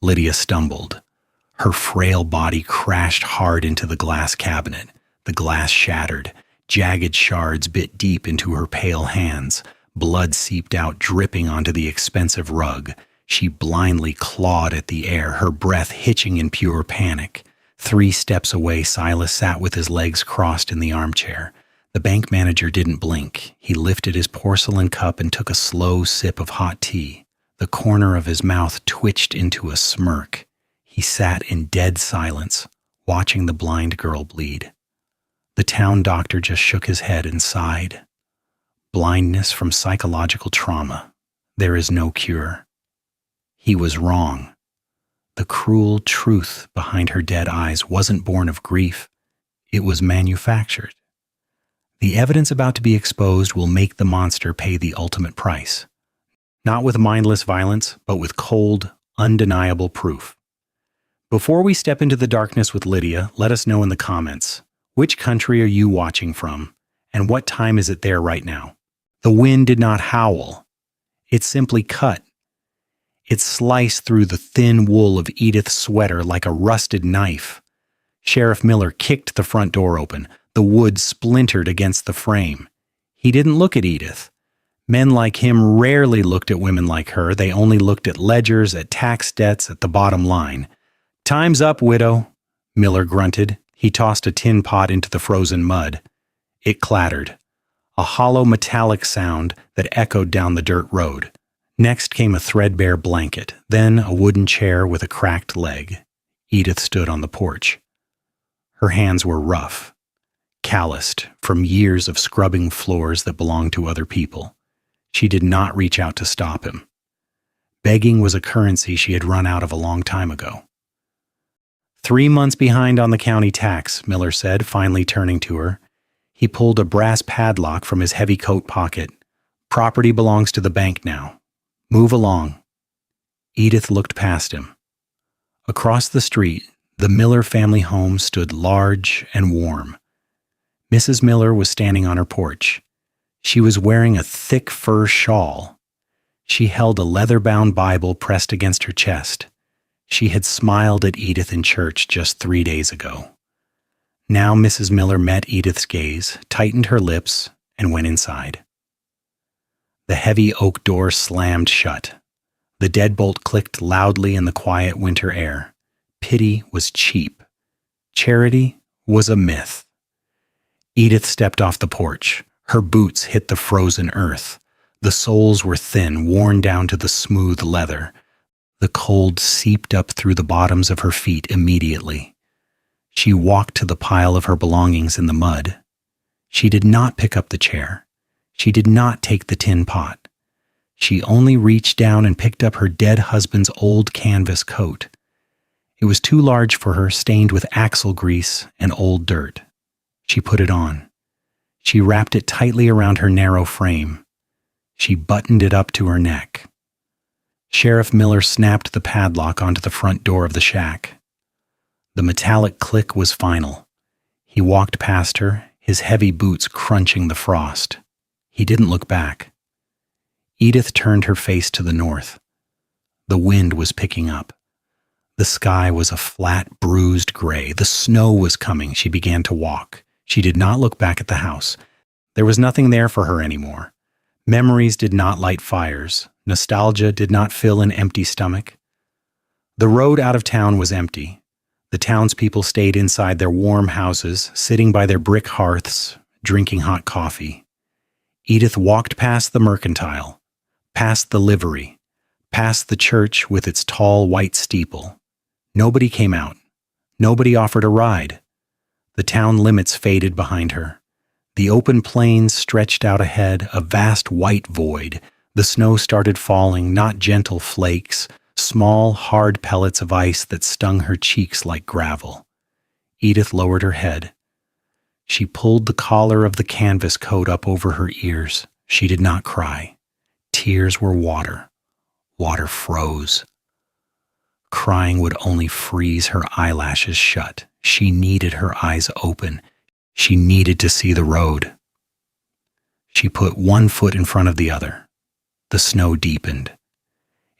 Lydia stumbled. Her frail body crashed hard into the glass cabinet. The glass shattered. Jagged shards bit deep into her pale hands. Blood seeped out, dripping onto the expensive rug. She blindly clawed at the air, her breath hitching in pure panic. 3 steps away, Silas sat with his legs crossed in the armchair. The bank manager didn't blink. He lifted his porcelain cup and took a slow sip of hot tea. The corner of his mouth twitched into a smirk. He sat in dead silence, watching the blind girl bleed. The town doctor just shook his head and sighed. Blindness from psychological trauma. There is no cure. He was wrong. The cruel truth behind her dead eyes wasn't born of grief. It was manufactured. The evidence about to be exposed will make the monster pay the ultimate price. Not with mindless violence, but with cold, undeniable proof. Before we step into the darkness with Lydia, let us know in the comments, which country are you watching from, and what time is it there right now? The wind did not howl. It simply cut. It sliced through the thin wool of Edith's sweater like a rusted knife. Sheriff Miller kicked the front door open. The wood splintered against the frame. He didn't look at Edith. Men like him rarely looked at women like her. They only looked at ledgers, at tax debts, at the bottom line. "Time's up, widow," Miller grunted. He tossed a tin pot into the frozen mud. It clattered. A hollow metallic sound that echoed down the dirt road. Next came a threadbare blanket, then a wooden chair with a cracked leg. Edith stood on the porch. Her hands were rough, calloused from years of scrubbing floors that belonged to other people. She did not reach out to stop him. Begging was a currency she had run out of a long time ago. 3 months behind on the county tax, Miller said, finally turning to her. He pulled a brass padlock from his heavy coat pocket. "Property belongs to the bank now. Move along." Edith looked past him. Across the street, the Miller family home stood large and warm. Mrs. Miller was standing on her porch. She was wearing a thick fur shawl. She held a leather-bound Bible pressed against her chest. She had smiled at Edith in church just 3 days ago. Now Mrs. Miller met Edith's gaze, tightened her lips, and went inside. The heavy oak door slammed shut. The deadbolt clicked loudly in the quiet winter air. Pity was cheap. Charity was a myth. Edith stepped off the porch. Her boots hit the frozen earth. The soles were thin, worn down to the smooth leather. The cold seeped up through the bottoms of her feet immediately. She walked to the pile of her belongings in the mud. She did not pick up the chair. She did not take the tin pot. She only reached down and picked up her dead husband's old canvas coat. It was too large for her, stained with axle grease and old dirt. She put it on. She wrapped it tightly around her narrow frame. She buttoned it up to her neck. Sheriff Miller snapped the padlock onto the front door of the shack. The metallic click was final. He walked past her, his heavy boots crunching the frost. He didn't look back. Edith turned her face to the north. The wind was picking up. The sky was a flat, bruised gray. The snow was coming. She began to walk. She did not look back at the house. There was nothing there for her anymore. Memories did not light fires. Nostalgia did not fill an empty stomach. The road out of town was empty. The townspeople stayed inside their warm houses, sitting by their brick hearths, drinking hot coffee. Edith walked past the mercantile, past the livery, past the church with its tall white steeple. Nobody came out. Nobody offered a ride. The town limits faded behind her. The open plains stretched out ahead, a vast white void. The snow started falling, not gentle flakes, small, hard pellets of ice that stung her cheeks like gravel. Edith lowered her head. She pulled the collar of the canvas coat up over her ears. She did not cry. Tears were water. Water froze. Crying would only freeze her eyelashes shut. She needed her eyes open. She needed to see the road. She put one foot in front of the other. The snow deepened.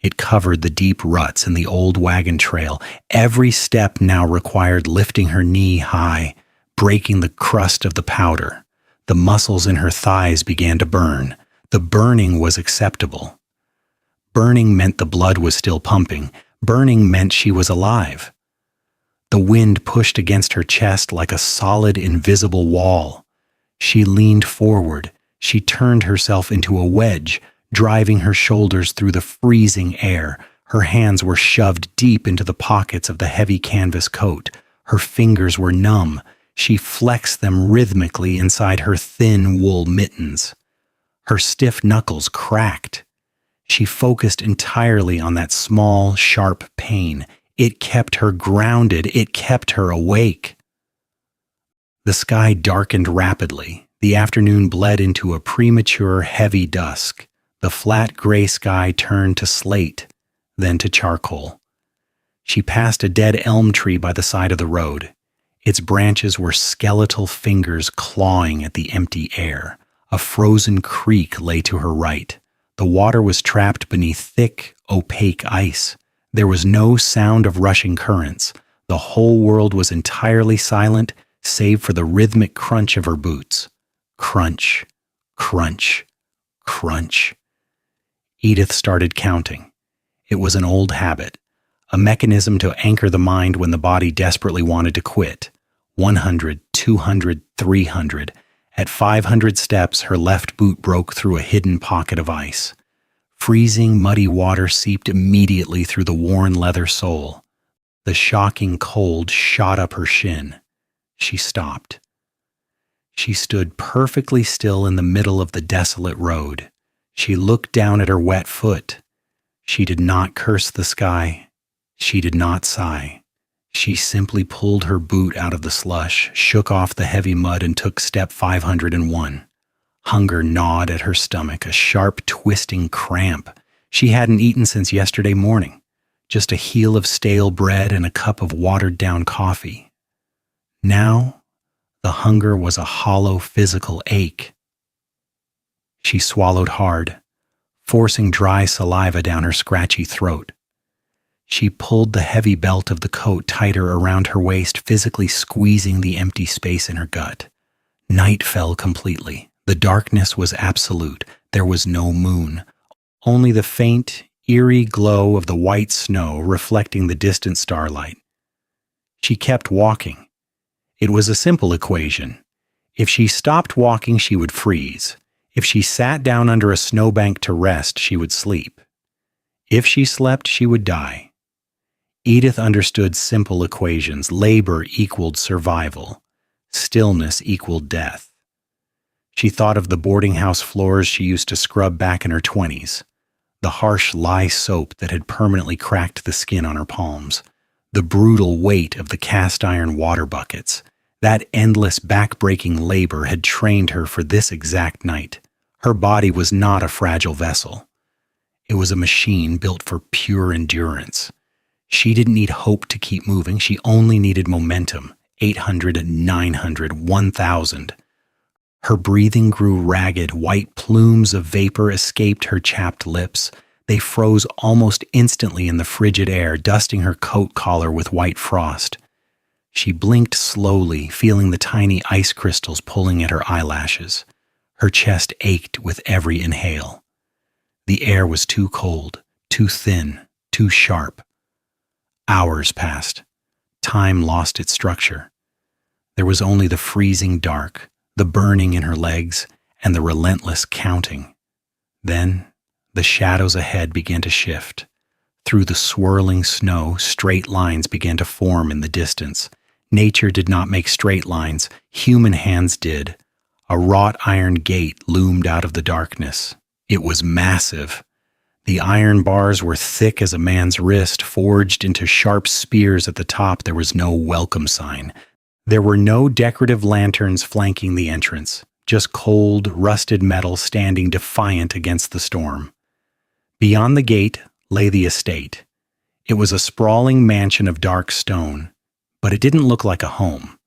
It covered the deep ruts in the old wagon trail. Every step now required lifting her knee high, breaking the crust of the powder. The muscles in her thighs began to burn. The burning was acceptable. Burning meant the blood was still pumping. Burning meant she was alive. The wind pushed against her chest like a solid, invisible wall. She leaned forward. She turned herself into a wedge, driving her shoulders through the freezing air. Her hands were shoved deep into the pockets of the heavy canvas coat. Her fingers were numb. She flexed them rhythmically inside her thin wool mittens. Her stiff knuckles cracked. She focused entirely on that small, sharp pain. It kept her grounded. It kept her awake. The sky darkened rapidly. The afternoon bled into a premature, heavy dusk. The flat gray sky turned to slate, then to charcoal. She passed a dead elm tree by the side of the road. Its branches were skeletal fingers clawing at the empty air. A frozen creek lay to her right. The water was trapped beneath thick, opaque ice. There was no sound of rushing currents. The whole world was entirely silent, save for the rhythmic crunch of her boots. Crunch, crunch, crunch. Edith started counting. It was an old habit, a mechanism to anchor the mind when the body desperately wanted to quit. 100, 200, 300. At 500 steps, her left boot broke through a hidden pocket of ice. Freezing, muddy water seeped immediately through the worn leather sole. The shocking cold shot up her shin. She stopped. She stood perfectly still in the middle of the desolate road. She looked down at her wet foot. She did not curse the sky. She did not sigh. She simply pulled her boot out of the slush, shook off the heavy mud, and took step 501. Hunger gnawed at her stomach, a sharp, twisting cramp. She hadn't eaten since yesterday morning. Just a heel of stale bread and a cup of watered-down coffee. Now, the hunger was a hollow physical ache. She swallowed hard, forcing dry saliva down her scratchy throat. She pulled the heavy belt of the coat tighter around her waist, physically squeezing the empty space in her gut. Night fell completely. The darkness was absolute. There was no moon. Only the faint, eerie glow of the white snow reflecting the distant starlight. She kept walking. It was a simple equation. If she stopped walking, she would freeze. If she sat down under a snowbank to rest, she would sleep. If she slept, she would die. Edith understood simple equations. Labor equaled survival. Stillness equaled death. She thought of the boarding house floors she used to scrub back in her 20s. The harsh lye soap that had permanently cracked the skin on her palms. The brutal weight of the cast iron water buckets. That endless back-breaking labor had trained her for this exact night. Her body was not a fragile vessel. It was a machine built for pure endurance. She didn't need hope to keep moving. She only needed momentum. 800, 900, 1,000. Her breathing grew ragged. White plumes of vapor escaped her chapped lips. They froze almost instantly in the frigid air, dusting her coat collar with white frost. She blinked slowly, feeling the tiny ice crystals pulling at her eyelashes. Her chest ached with every inhale. The air was too cold, too thin, too sharp. Hours passed. Time lost its structure. There was only the freezing dark, the burning in her legs, and the relentless counting. Then, the shadows ahead began to shift. Through the swirling snow, straight lines began to form in the distance. Nature did not make straight lines. Human hands did. A wrought iron gate loomed out of the darkness. It was massive. The iron bars were thick as a man's wrist, forged into sharp spears at the top. There was no welcome sign. There were no decorative lanterns flanking the entrance, just cold, rusted metal standing defiant against the storm. Beyond the gate lay the estate. It was a sprawling mansion of dark stone, but it didn't look like a home.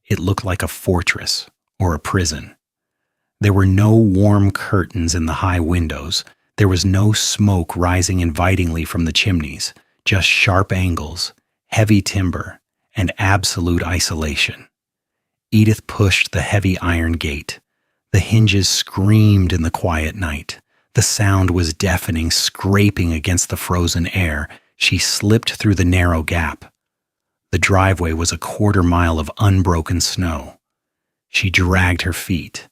It looked like a fortress or a prison. There were no warm curtains in the high windows. There was no smoke rising invitingly from the chimneys, just sharp angles, heavy timber, and absolute isolation. Edith pushed the heavy iron gate. The hinges screamed in the quiet night. The sound was deafening, scraping against the frozen air. She slipped through the narrow gap. The driveway was a quarter-mile of unbroken snow. She dragged her feet.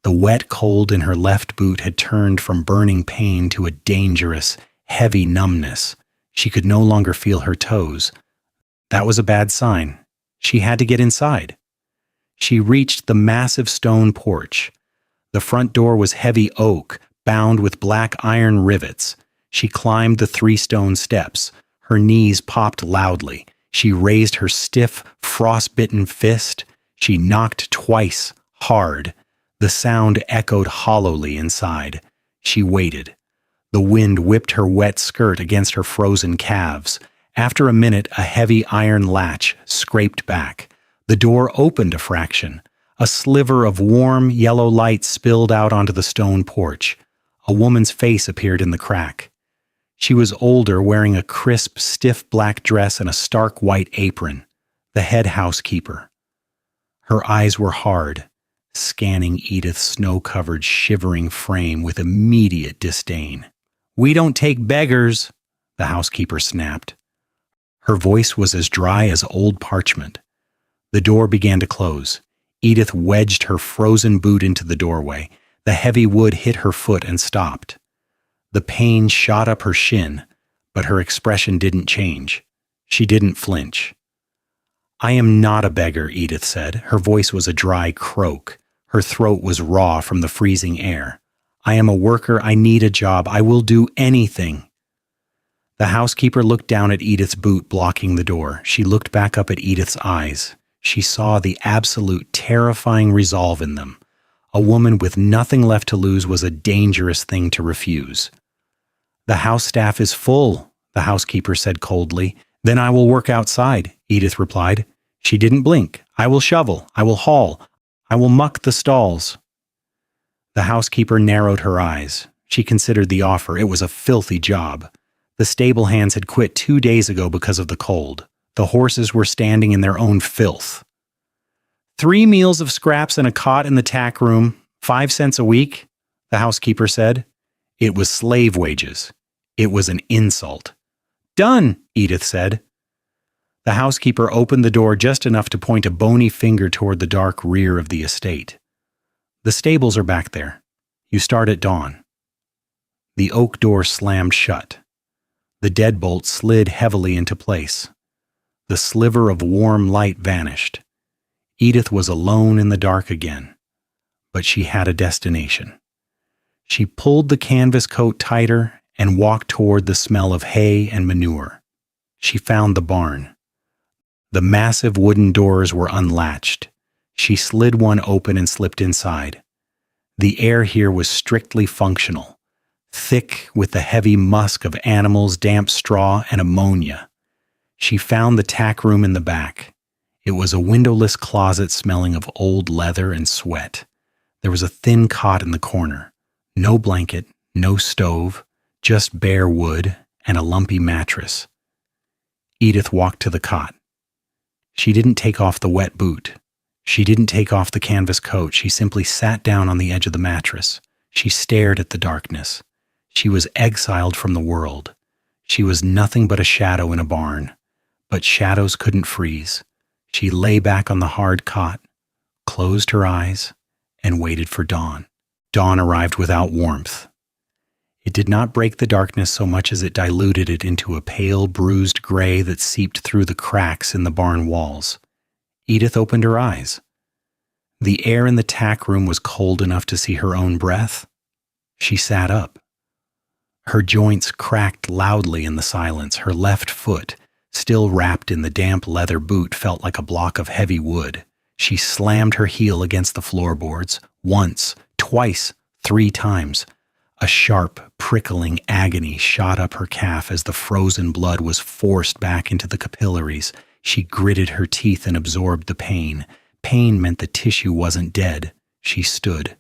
The wet cold in her left boot had turned from burning pain to a dangerous, heavy numbness. She could no longer feel her toes. That was a bad sign. She had to get inside. She reached the massive stone porch. The front door was heavy oak, bound with black iron rivets. She climbed the 3 stone steps. Her knees popped loudly. She raised her stiff, frost-bitten fist. She knocked twice, hard. The sound echoed hollowly inside. She waited. The wind whipped her wet skirt against her frozen calves. After a minute, a heavy iron latch scraped back. The door opened a fraction. A sliver of warm, yellow light spilled out onto the stone porch. A woman's face appeared in the crack. She was older, wearing a crisp, stiff black dress and a stark white apron. The head housekeeper. Her eyes were hard, scanning Edith's snow-covered, shivering frame with immediate disdain. "We don't take beggars," the housekeeper snapped. Her voice was as dry as old parchment. The door began to close. Edith wedged her frozen boot into the doorway. The heavy wood hit her foot and stopped. The pain shot up her shin, but her expression didn't change. She didn't flinch. "I am not a beggar," Edith said. Her voice was a dry croak. Her throat was raw from the freezing air. "I am a worker. I need a job. I will do anything." The housekeeper looked down at Edith's boot blocking the door. She looked back up at Edith's eyes. She saw the absolute, terrifying resolve in them. A woman with nothing left to lose was a dangerous thing to refuse. "The house staff is full," the housekeeper said coldly. "Then I will work outside," Edith replied. She didn't blink. "I will shovel. I will haul. I will muck the stalls." The housekeeper narrowed her eyes. She considered the offer. It was a filthy job. The stable hands had quit 2 days ago because of the cold. The horses were standing in their own filth. 3 meals of scraps and a cot in the tack room, 5 cents a week, the housekeeper said. It was slave wages. It was an insult. "Done," Edith said. The housekeeper opened the door just enough to point a bony finger toward the dark rear of the estate. "The stables are back there. You start at dawn." The oak door slammed shut. The deadbolt slid heavily into place. The sliver of warm light vanished. Edith was alone in the dark again, but she had a destination. She pulled the canvas coat tighter and walked toward the smell of hay and manure. She found the barn. The massive wooden doors were unlatched. She slid one open and slipped inside. The air here was strictly functional, thick with the heavy musk of animals, damp straw, and ammonia. She found the tack room in the back. It was a windowless closet smelling of old leather and sweat. There was a thin cot in the corner. No blanket, no stove, just bare wood and a lumpy mattress. Edith walked to the cot. She didn't take off the wet boot. She didn't take off the canvas coat. She simply sat down on the edge of the mattress. She stared at the darkness. She was exiled from the world. She was nothing but a shadow in a barn. But shadows couldn't freeze. She lay back on the hard cot, closed her eyes, and waited for dawn. Dawn arrived without warmth. It did not break the darkness so much as it diluted it into a pale, bruised gray that seeped through the cracks in the barn walls. Edith opened her eyes. The air in the tack room was cold enough to see her own breath. She sat up. Her joints cracked loudly in the silence. Her left foot, still wrapped in the damp leather boot, felt like a block of heavy wood. She slammed her heel against the floorboards, once, twice, 3 times. A sharp, prickling agony shot up her calf as the frozen blood was forced back into the capillaries. She gritted her teeth and absorbed the pain. Pain meant the tissue wasn't dead. She stood.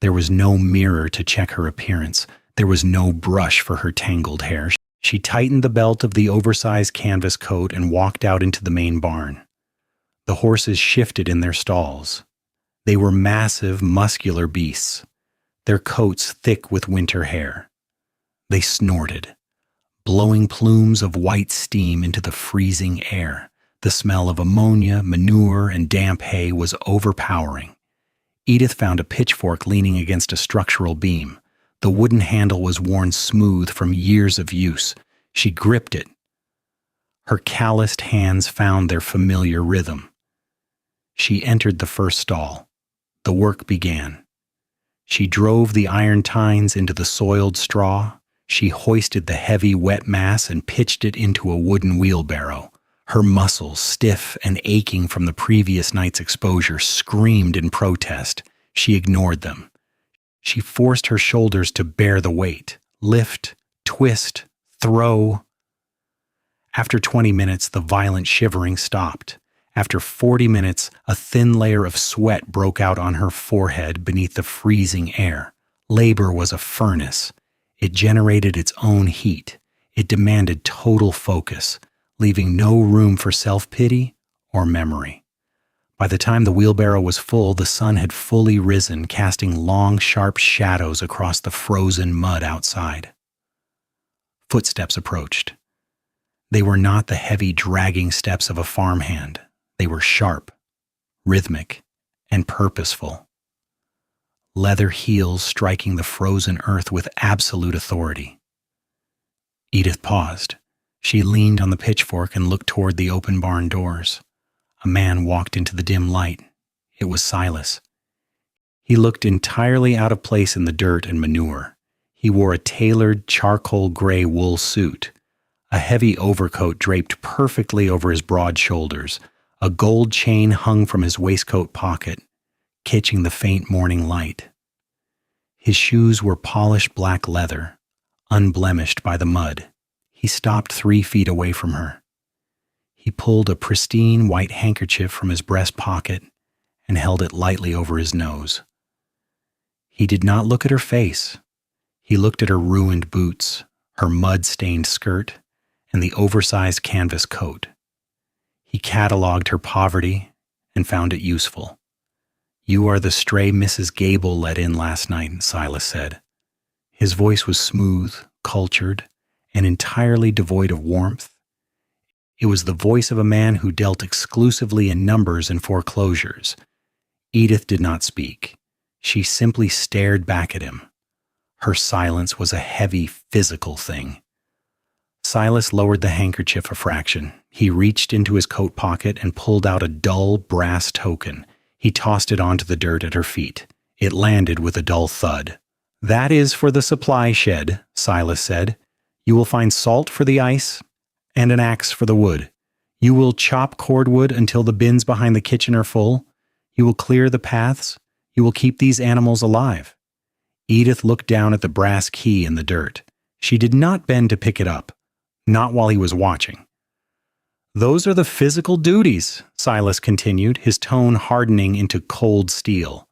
There was no mirror to check her appearance, There was no brush for her tangled hair. She tightened the belt of the oversized canvas coat and walked out into the main barn. The horses shifted in their stalls. They were massive, muscular beasts, their coats thick with winter hair. They snorted, blowing plumes of white steam into the freezing air. The smell of ammonia, manure, and damp hay was overpowering. Edith found a pitchfork leaning against a structural beam. The wooden handle was worn smooth from years of use. She gripped it. Her calloused hands found their familiar rhythm. She entered the first stall. The work began. She drove the iron tines into the soiled straw. She hoisted the heavy, wet mass and pitched it into a wooden wheelbarrow. Her muscles, stiff and aching from the previous night's exposure, screamed in protest. She ignored them. She forced her shoulders to bear the weight, lift, twist, throw. After 20 minutes, the violent shivering stopped. After 40 minutes, a thin layer of sweat broke out on her forehead beneath the freezing air. Labor was a furnace. It generated its own heat. It demanded total focus, leaving no room for self-pity or memory. By the time the wheelbarrow was full, the sun had fully risen, casting long, sharp shadows across the frozen mud outside. Footsteps approached. They were not the heavy, dragging steps of a farmhand. They were sharp, rhythmic, and purposeful. Leather heels striking the frozen earth with absolute authority. Edith paused. She leaned on the pitchfork and looked toward the open barn doors. A man walked into the dim light. It was Silas. He looked entirely out of place in the dirt and manure. He wore a tailored charcoal gray wool suit. A heavy overcoat draped perfectly over his broad shoulders. A gold chain hung from his waistcoat pocket, catching the faint morning light. His shoes were polished black leather, unblemished by the mud. He stopped 3 feet away from her. He pulled a pristine white handkerchief from his breast pocket and held it lightly over his nose. He did not look at her face. He looked at her ruined boots, her mud-stained skirt, and the oversized canvas coat. He catalogued her poverty and found it useful. "You are the stray Mrs. Gable let in last night," Silas said. His voice was smooth, cultured, and entirely devoid of warmth. It was the voice of a man who dealt exclusively in numbers and foreclosures. Edith did not speak. She simply stared back at him. Her silence was a heavy, physical thing. Silas lowered the handkerchief a fraction. He reached into his coat pocket and pulled out a dull brass token. He tossed it onto the dirt at her feet. It landed with a dull thud. "That is for the supply shed," Silas said. "You will find salt for the ice and an axe for the wood. You will chop cordwood until the bins behind the kitchen are full. You will clear the paths. You will keep these animals alive." Edith looked down at the brass key in the dirt. She did not bend to pick it up, not while he was watching. "Those are the physical duties," Silas continued, his tone hardening into cold steel.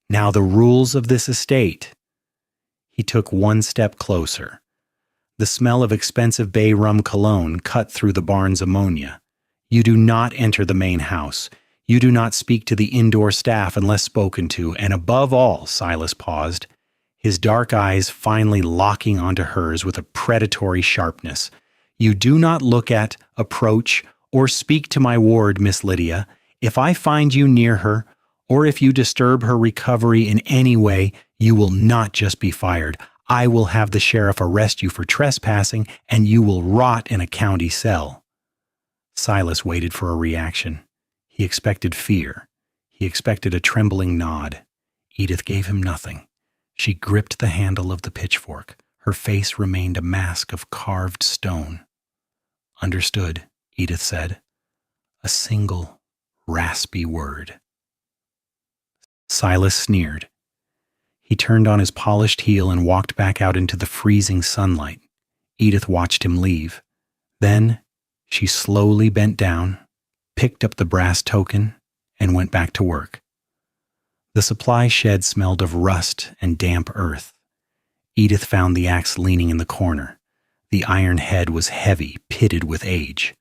"Now the rules of this estate." He took 1 step closer. The smell of expensive bay rum cologne cut through the barn's ammonia. "You do not enter the main house. You do not speak to the indoor staff unless spoken to, and above all," Silas paused, his dark eyes finally locking onto hers with a predatory sharpness, "you do not look at, approach, or speak to my ward, Miss Lydia. If I find you near her, or if you disturb her recovery in any way, you will not just be fired. I will have the sheriff arrest you for trespassing, and you will rot in a county cell." Silas waited for a reaction. He expected fear. He expected a trembling nod. Edith gave him nothing. She gripped the handle of the pitchfork. Her face remained a mask of carved stone. "Understood," Edith said. A single, raspy word. Silas sneered. He turned on his polished heel and walked back out into the freezing sunlight. Edith watched him leave. Then she slowly bent down, picked up the brass token, and went back to work. The supply shed smelled of rust and damp earth. Edith found the axe leaning in the corner. The iron head was heavy, pitted with age.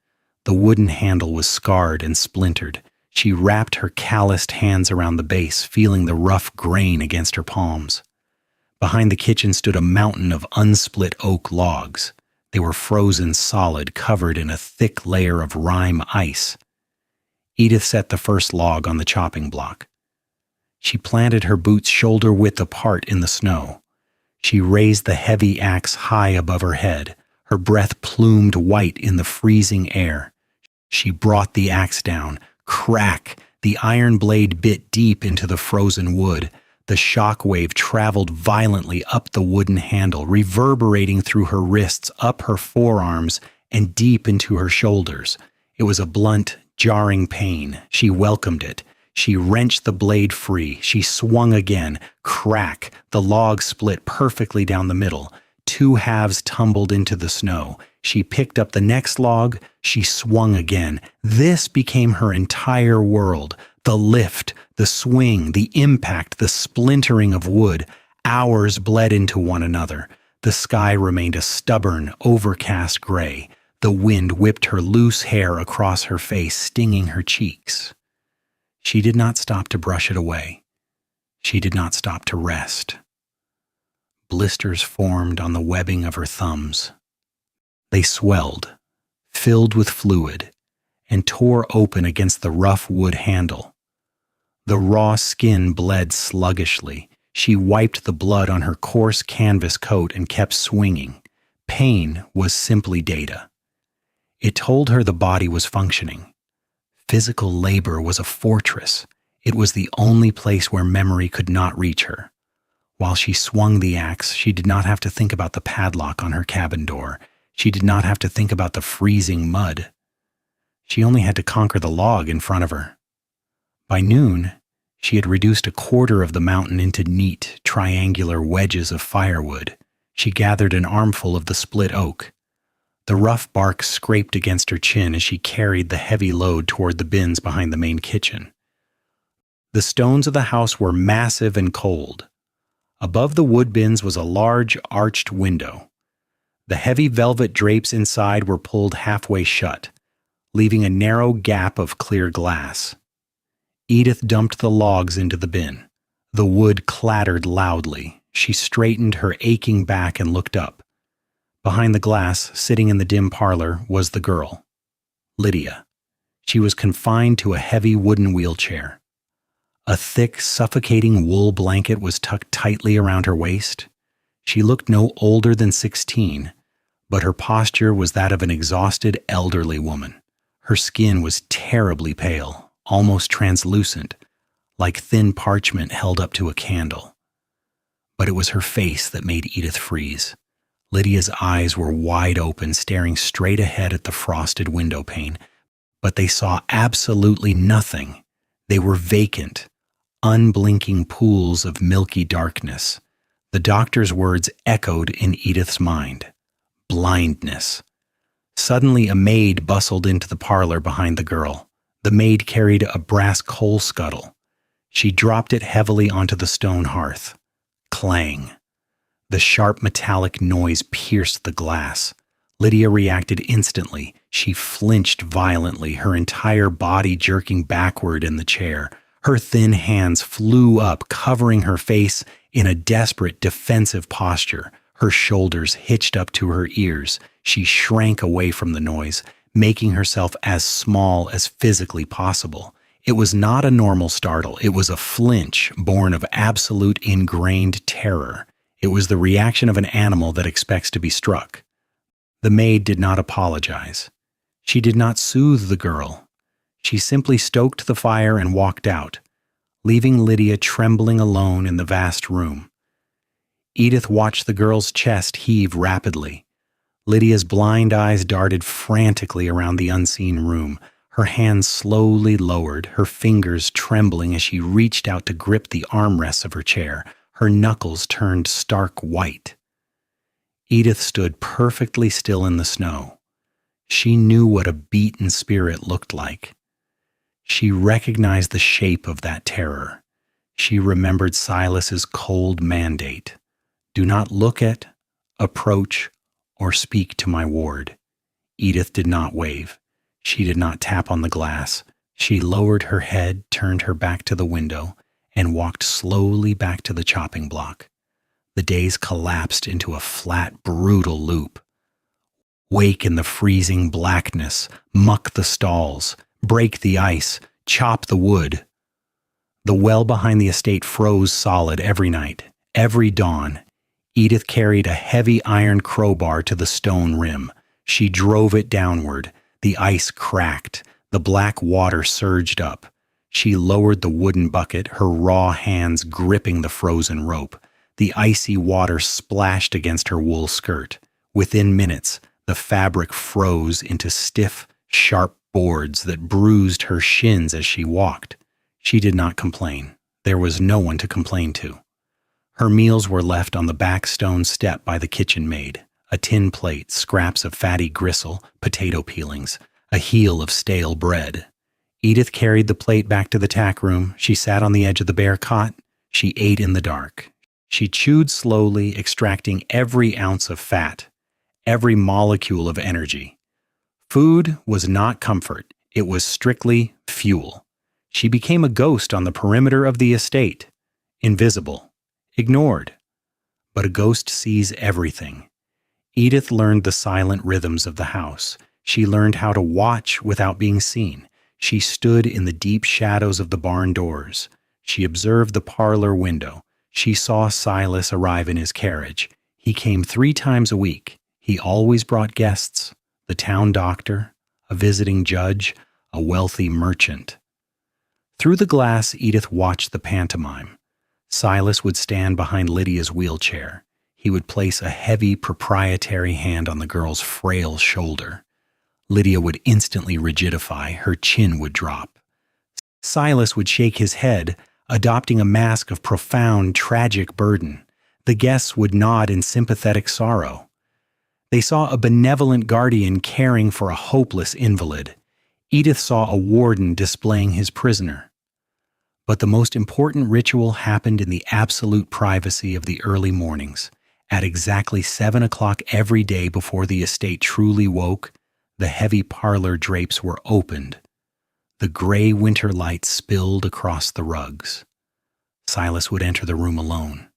The wooden handle was scarred and splintered. She wrapped her calloused hands around the base, feeling the rough grain against her palms. Behind the kitchen stood a mountain of unsplit oak logs. They were frozen solid, covered in a thick layer of rime ice. Edith set the first log on the chopping block. She planted her boots shoulder-width apart in the snow. She raised the heavy axe high above her head, her breath plumed white in the freezing air. She brought the axe down. Crack! The iron blade bit deep into the frozen wood. The shock wave traveled violently up the wooden handle, reverberating through her wrists, up her forearms, and deep into her shoulders. It was a blunt, jarring pain. She welcomed it. She wrenched the blade free. She swung again. Crack! The log split perfectly down the middle. Two halves tumbled into the snow. She picked up the next log. She swung again. This became her entire world. The lift, the swing, the impact, the splintering of wood. Hours bled into one another. The sky remained a stubborn, overcast gray. The wind whipped her loose hair across her face, stinging her cheeks. She did not stop to brush it away. She did not stop to rest. Blisters formed on the webbing of her thumbs. They swelled, filled with fluid, and tore open against the rough wood handle. The raw skin bled sluggishly. She wiped the blood on her coarse canvas coat and kept swinging. Pain was simply data. It told her the body was functioning. Physical labor was a fortress. It was the only place where memory could not reach her. While she swung the axe, she did not have to think about the padlock on her cabin door. She did not have to think about the freezing mud. She only had to conquer the log in front of her. By noon, she had reduced a quarter of the mountain into neat, triangular wedges of firewood. She gathered an armful of the split oak. The rough bark scraped against her chin as she carried the heavy load toward the bins behind the main kitchen. The stones of the house were massive and cold. Above the wood bins was a large, arched window. The heavy velvet drapes inside were pulled halfway shut, leaving a narrow gap of clear glass. Edith dumped the logs into the bin. The wood clattered loudly. She straightened her aching back and looked up. Behind the glass, sitting in the dim parlor, was the girl, Lydia. She was confined to a heavy wooden wheelchair. A thick, suffocating wool blanket was tucked tightly around her waist. She looked no older than 16, but her posture was that of an exhausted elderly woman. Her skin was terribly pale, almost translucent, like thin parchment held up to a candle. But it was her face that made Edith freeze. Lydia's eyes were wide open, staring straight ahead at the frosted window pane, but they saw absolutely nothing. They were vacant, unblinking pools of milky darkness. The doctor's words echoed in Edith's mind. Blindness. Suddenly, a maid bustled into the parlor behind the girl. The maid carried a brass coal scuttle. She dropped it heavily onto the stone hearth. Clang. The sharp metallic noise pierced the glass. Lydia reacted instantly. She flinched violently, her entire body jerking backward in the chair. Her thin hands flew up, covering her face in a desperate defensive posture. Her shoulders hitched up to her ears. She shrank away from the noise, making herself as small as physically possible. It was not a normal startle. It was a flinch born of absolute ingrained terror. It was the reaction of an animal that expects to be struck. The maid did not apologize. She did not soothe the girl. She simply stoked the fire and walked out, leaving Lydia trembling alone in the vast room. Edith watched the girl's chest heave rapidly. Lydia's blind eyes darted frantically around the unseen room. Her hands slowly lowered, her fingers trembling as she reached out to grip the armrests of her chair. Her knuckles turned stark white. Edith stood perfectly still in the snow. She knew what a beaten spirit looked like. She recognized the shape of that terror. She remembered Silas's cold mandate. Do not look at, approach, or speak to my ward. Edith did not wave. She did not tap on the glass. She lowered her head, turned her back to the window, and walked slowly back to the chopping block. The days collapsed into a flat, brutal loop. Wake in the freezing blackness, muck the stalls, break the ice, chop the wood. The well behind the estate froze solid every night, every dawn. Edith carried a heavy iron crowbar to the stone rim. She drove it downward. The ice cracked. The black water surged up. She lowered the wooden bucket, her raw hands gripping the frozen rope. The icy water splashed against her wool skirt. Within minutes, the fabric froze into stiff, sharp boards that bruised her shins as she walked. She did not complain. There was no one to complain to. Her meals were left on the back stone step by the kitchen maid. A tin plate, scraps of fatty gristle, potato peelings, a heel of stale bread. Edith carried the plate back to the tack room. She sat on the edge of the bare cot. She ate in the dark. She chewed slowly, extracting every ounce of fat, every molecule of energy. Food was not comfort. It was strictly fuel. She became a ghost on the perimeter of the estate, invisible, ignored. But a ghost sees everything. Edith learned the silent rhythms of the house. She learned how to watch without being seen. She stood in the deep shadows of the barn doors. She observed the parlor window. She saw Silas arrive in his carriage. He came 3 times a week. He always brought guests, the town doctor, a visiting judge, a wealthy merchant. Through the glass, Edith watched the pantomime. Silas would stand behind Lydia's wheelchair. He would place a heavy, proprietary hand on the girl's frail shoulder. Lydia would instantly rigidify. Her chin would drop. Silas would shake his head, adopting a mask of profound, tragic burden. The guests would nod in sympathetic sorrow. They saw a benevolent guardian caring for a hopeless invalid. Edith saw a warden displaying his prisoner. But the most important ritual happened in the absolute privacy of the early mornings. At exactly 7 o'clock every day before the estate truly woke, the heavy parlor drapes were opened. The gray winter light spilled across the rugs. Silas would enter the room alone.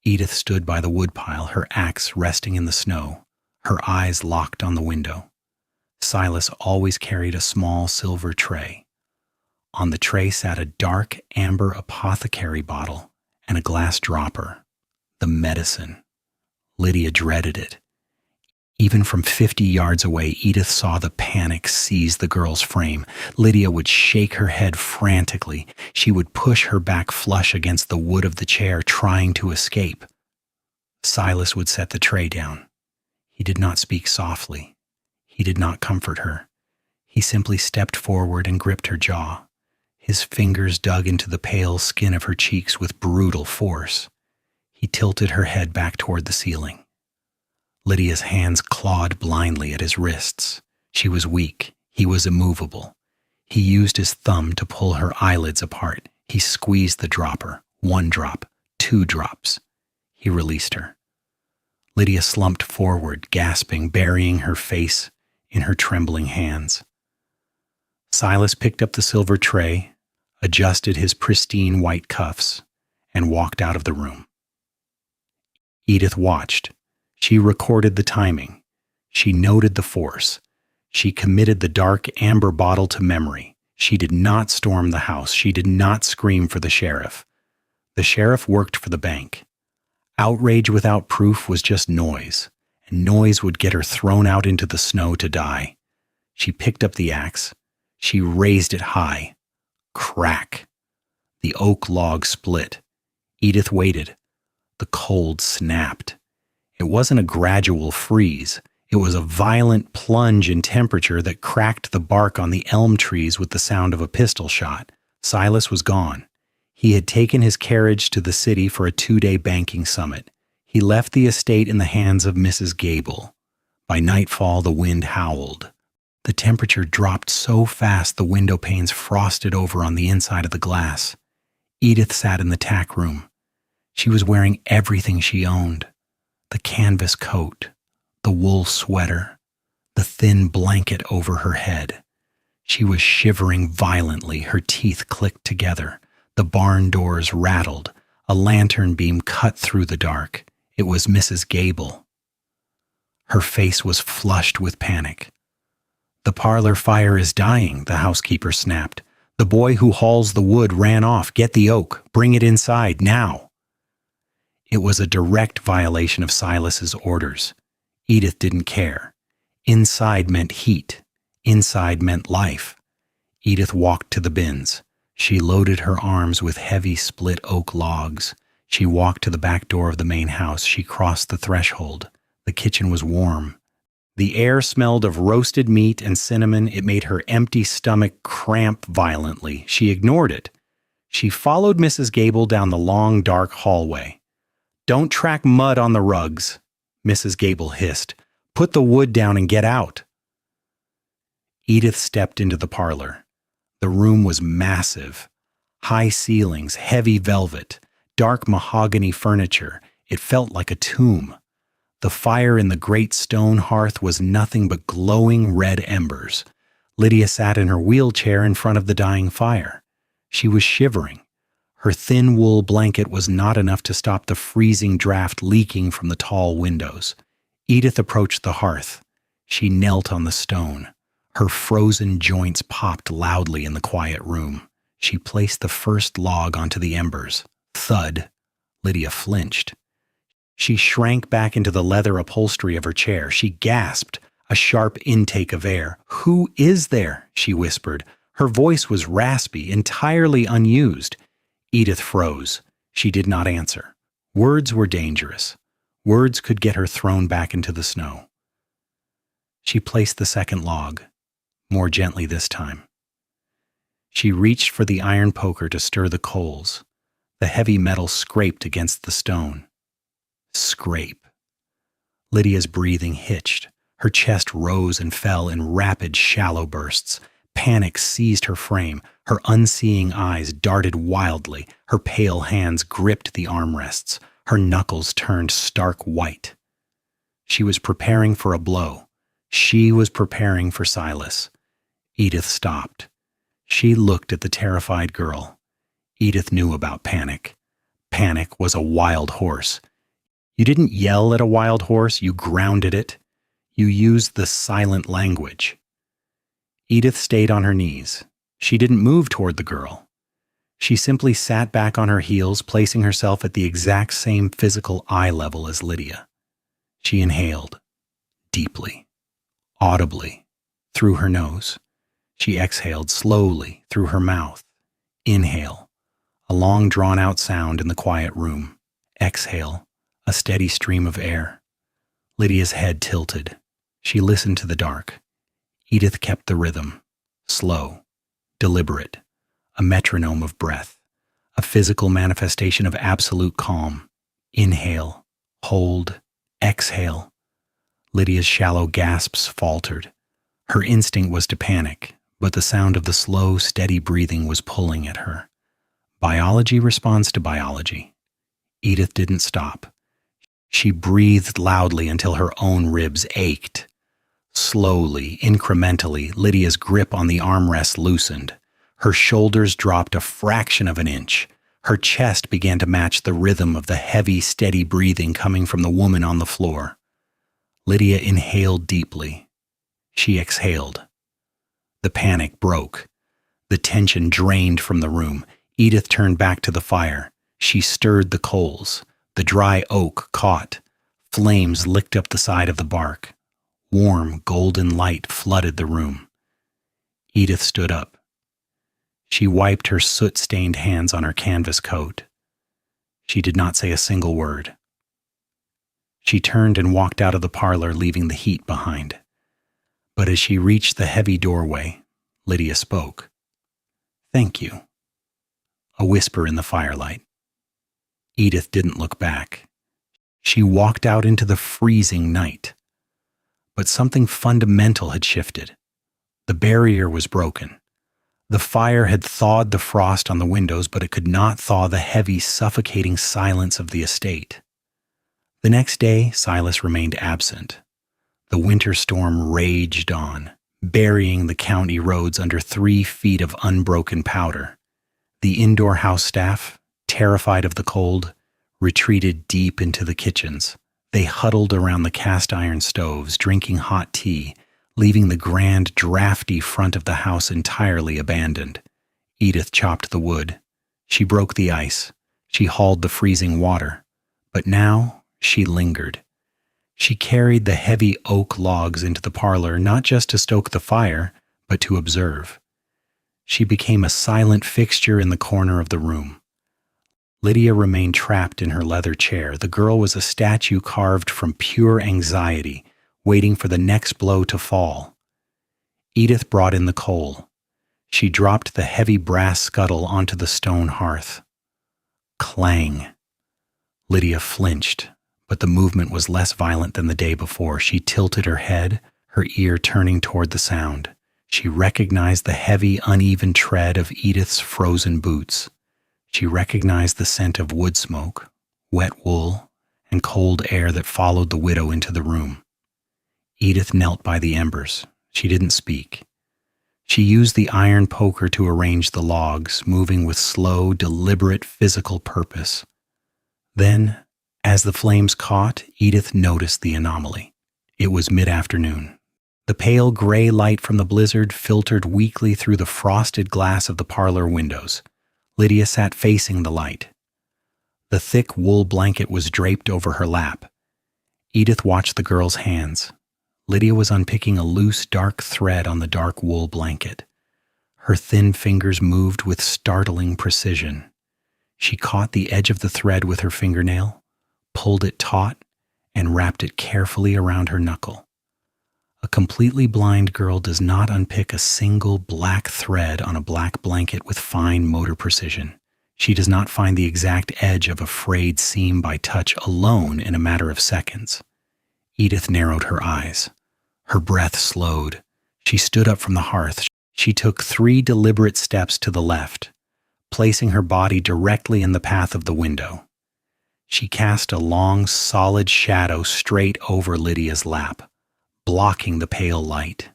Edith stood by the woodpile, her axe resting in the snow, her eyes locked on the window. Silas always carried a small silver tray. On the tray sat a dark amber apothecary bottle and a glass dropper, the medicine. Lydia dreaded it. Even from 50 yards away, Edith saw the panic seize the girl's frame. Lydia would shake her head frantically. She would push her back flush against the wood of the chair, trying to escape. Silas would set the tray down. He did not speak softly. He did not comfort her. He simply stepped forward and gripped her jaw. His fingers dug into the pale skin of her cheeks with brutal force. He tilted her head back toward the ceiling. Lydia's hands clawed blindly at his wrists. She was weak. He was immovable. He used his thumb to pull her eyelids apart. He squeezed the dropper. 1 drop, 2 drops. He released her. Lydia slumped forward, gasping, burying her face in her trembling hands. Silas picked up the silver tray, adjusted his pristine white cuffs, and walked out of the room. Edith watched. She recorded the timing. She noted the force. She committed the dark amber bottle to memory. She did not storm the house. She did not scream for the sheriff. The sheriff worked for the bank. Outrage without proof was just noise, and noise would get her thrown out into the snow to die. She picked up the axe. She raised it high. Crack. The oak log split. Edith waited. The cold snapped. It wasn't a gradual freeze. It was a violent plunge in temperature that cracked the bark on the elm trees with the sound of a pistol shot. Silas was gone. He had taken his carriage to the city for a 2-day banking summit. He left the estate in the hands of Mrs. Gable. By nightfall, the wind howled. The temperature dropped so fast the window panes frosted over on the inside of the glass. Edith sat in the tack room. She was wearing everything she owned: the canvas coat, the wool sweater, the thin blanket over her head. She was shivering violently, her teeth clicked together. The barn doors rattled. A lantern beam cut through the dark. It was Mrs. Gable. Her face was flushed with panic. "The parlor fire is dying," the housekeeper snapped. "The boy who hauls the wood ran off. Get the oak. Bring it inside, now." It was a direct violation of Silas's orders. Edith didn't care. Inside meant heat. Inside meant life. Edith walked to the bins. She loaded her arms with heavy split oak logs. She walked to the back door of the main house. She crossed the threshold. The kitchen was warm. The air smelled of roasted meat and cinnamon. It made her empty stomach cramp violently. She ignored it. She followed Mrs. Gable down the long, dark hallway. "Don't track mud on the rugs," Mrs. Gable hissed. "Put the wood down and get out." Edith stepped into the parlor. The room was massive. High ceilings, heavy velvet, dark mahogany furniture. It felt like a tomb. The fire in the great stone hearth was nothing but glowing red embers. Lydia sat in her wheelchair in front of the dying fire. She was shivering. Her thin wool blanket was not enough to stop the freezing draft leaking from the tall windows. Edith approached the hearth. She knelt on the stone. Her frozen joints popped loudly in the quiet room. She placed the first log onto the embers. Thud. Lydia flinched. She shrank back into the leather upholstery of her chair. She gasped, a sharp intake of air. "Who is there?" she whispered. Her voice was raspy, entirely unused. Edith froze. She did not answer. Words were dangerous. Words could get her thrown back into the snow. She placed the second log, more gently this time. She reached for the iron poker to stir the coals. The heavy metal scraped against the stone. Scrape. Lydia's breathing hitched. Her chest rose and fell in rapid, shallow bursts. Panic seized her frame. Her unseeing eyes darted wildly. Her pale hands gripped the armrests. Her knuckles turned stark white. She was preparing for a blow. She was preparing for Silas. Edith stopped. She looked at the terrified girl. Edith knew about panic. Panic was a wild horse. You didn't yell at a wild horse, you grounded it. You used the silent language. Edith stayed on her knees. She didn't move toward the girl. She simply sat back on her heels, placing herself at the exact same physical eye level as Lydia. She inhaled, deeply, audibly, through her nose. She exhaled slowly through her mouth. Inhale, a long drawn-out sound in the quiet room. Exhale, a steady stream of air. Lydia's head tilted. She listened to the dark. Edith kept the rhythm, slow, deliberate, a metronome of breath, a physical manifestation of absolute calm. Inhale, hold, exhale. Lydia's shallow gasps faltered. Her instinct was to panic, but the sound of the slow, steady breathing was pulling at her. Biology responds to biology. Edith didn't stop. She breathed loudly until her own ribs ached. Slowly, incrementally, Lydia's grip on the armrest loosened. Her shoulders dropped a fraction of an inch. Her chest began to match the rhythm of the heavy, steady breathing coming from the woman on the floor. Lydia inhaled deeply. She exhaled. The panic broke. The tension drained from the room. Edith turned back to the fire. She stirred the coals. The dry oak caught. Flames licked up the side of the bark. Warm, golden light flooded the room. Edith stood up. She wiped her soot-stained hands on her canvas coat. She did not say a single word. She turned and walked out of the parlor, leaving the heat behind. But as she reached the heavy doorway, Lydia spoke. "Thank you." A whisper in the firelight. Edith didn't look back. She walked out into the freezing night. But something fundamental had shifted. The barrier was broken. The fire had thawed the frost on the windows, but it could not thaw the heavy, suffocating silence of the estate. The next day, Silas remained absent. The winter storm raged on, burying the county roads under 3 feet of unbroken powder. The indoor house staff, terrified of the cold, retreated deep into the kitchens. They huddled around the cast-iron stoves, drinking hot tea, leaving the grand, drafty front of the house entirely abandoned. Edith chopped the wood. She broke the ice. She hauled the freezing water. But now she lingered. She carried the heavy oak logs into the parlor, not just to stoke the fire, but to observe. She became a silent fixture in the corner of the room. Lydia remained trapped in her leather chair. The girl was a statue carved from pure anxiety, waiting for the next blow to fall. Edith brought in the coal. She dropped the heavy brass scuttle onto the stone hearth. Clang. Lydia flinched, but the movement was less violent than the day before. She tilted her head, her ear turning toward the sound. She recognized the heavy, uneven tread of Edith's frozen boots. She recognized the scent of wood smoke, wet wool, and cold air that followed the widow into the room. Edith knelt by the embers. She didn't speak. She used the iron poker to arrange the logs, moving with slow, deliberate physical purpose. Then, as the flames caught, Edith noticed the anomaly. It was mid-afternoon. The pale gray light from the blizzard filtered weakly through the frosted glass of the parlor windows. Lydia sat facing the light. The thick wool blanket was draped over her lap. Edith watched the girl's hands. Lydia was unpicking a loose, dark thread on the dark wool blanket. Her thin fingers moved with startling precision. She caught the edge of the thread with her fingernail, pulled it taut, and wrapped it carefully around her knuckle. A completely blind girl does not unpick a single black thread on a black blanket with fine motor precision. She does not find the exact edge of a frayed seam by touch alone in a matter of seconds. Edith narrowed her eyes. Her breath slowed. She stood up from the hearth. She took 3 deliberate steps to the left, placing her body directly in the path of the window. She cast a long, solid shadow straight over Lydia's lap, blocking the pale light.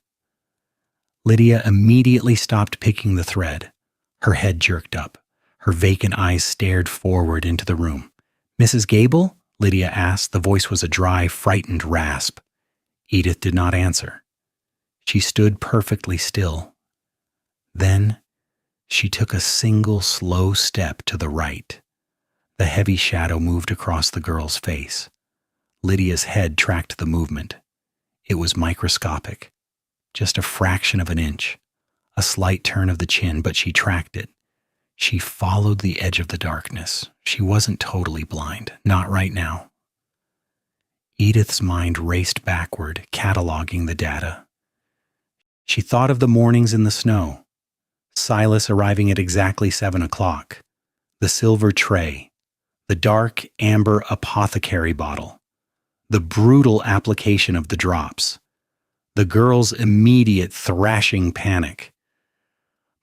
Lydia immediately stopped picking the thread. Her head jerked up. Her vacant eyes stared forward into the room. "Mrs. Gable?" Lydia asked. The voice was a dry, frightened rasp. Edith did not answer. She stood perfectly still. Then she took a single slow step to the right. The heavy shadow moved across the girl's face. Lydia's head tracked the movement. It was microscopic, just a fraction of an inch, a slight turn of the chin, but she tracked it. She followed the edge of the darkness. She wasn't totally blind, not right now. Edith's mind raced backward, cataloging the data. She thought of the mornings in the snow, Silas arriving at exactly 7 o'clock, the silver tray, the dark amber apothecary bottle, the brutal application of the drops, the girl's immediate thrashing panic.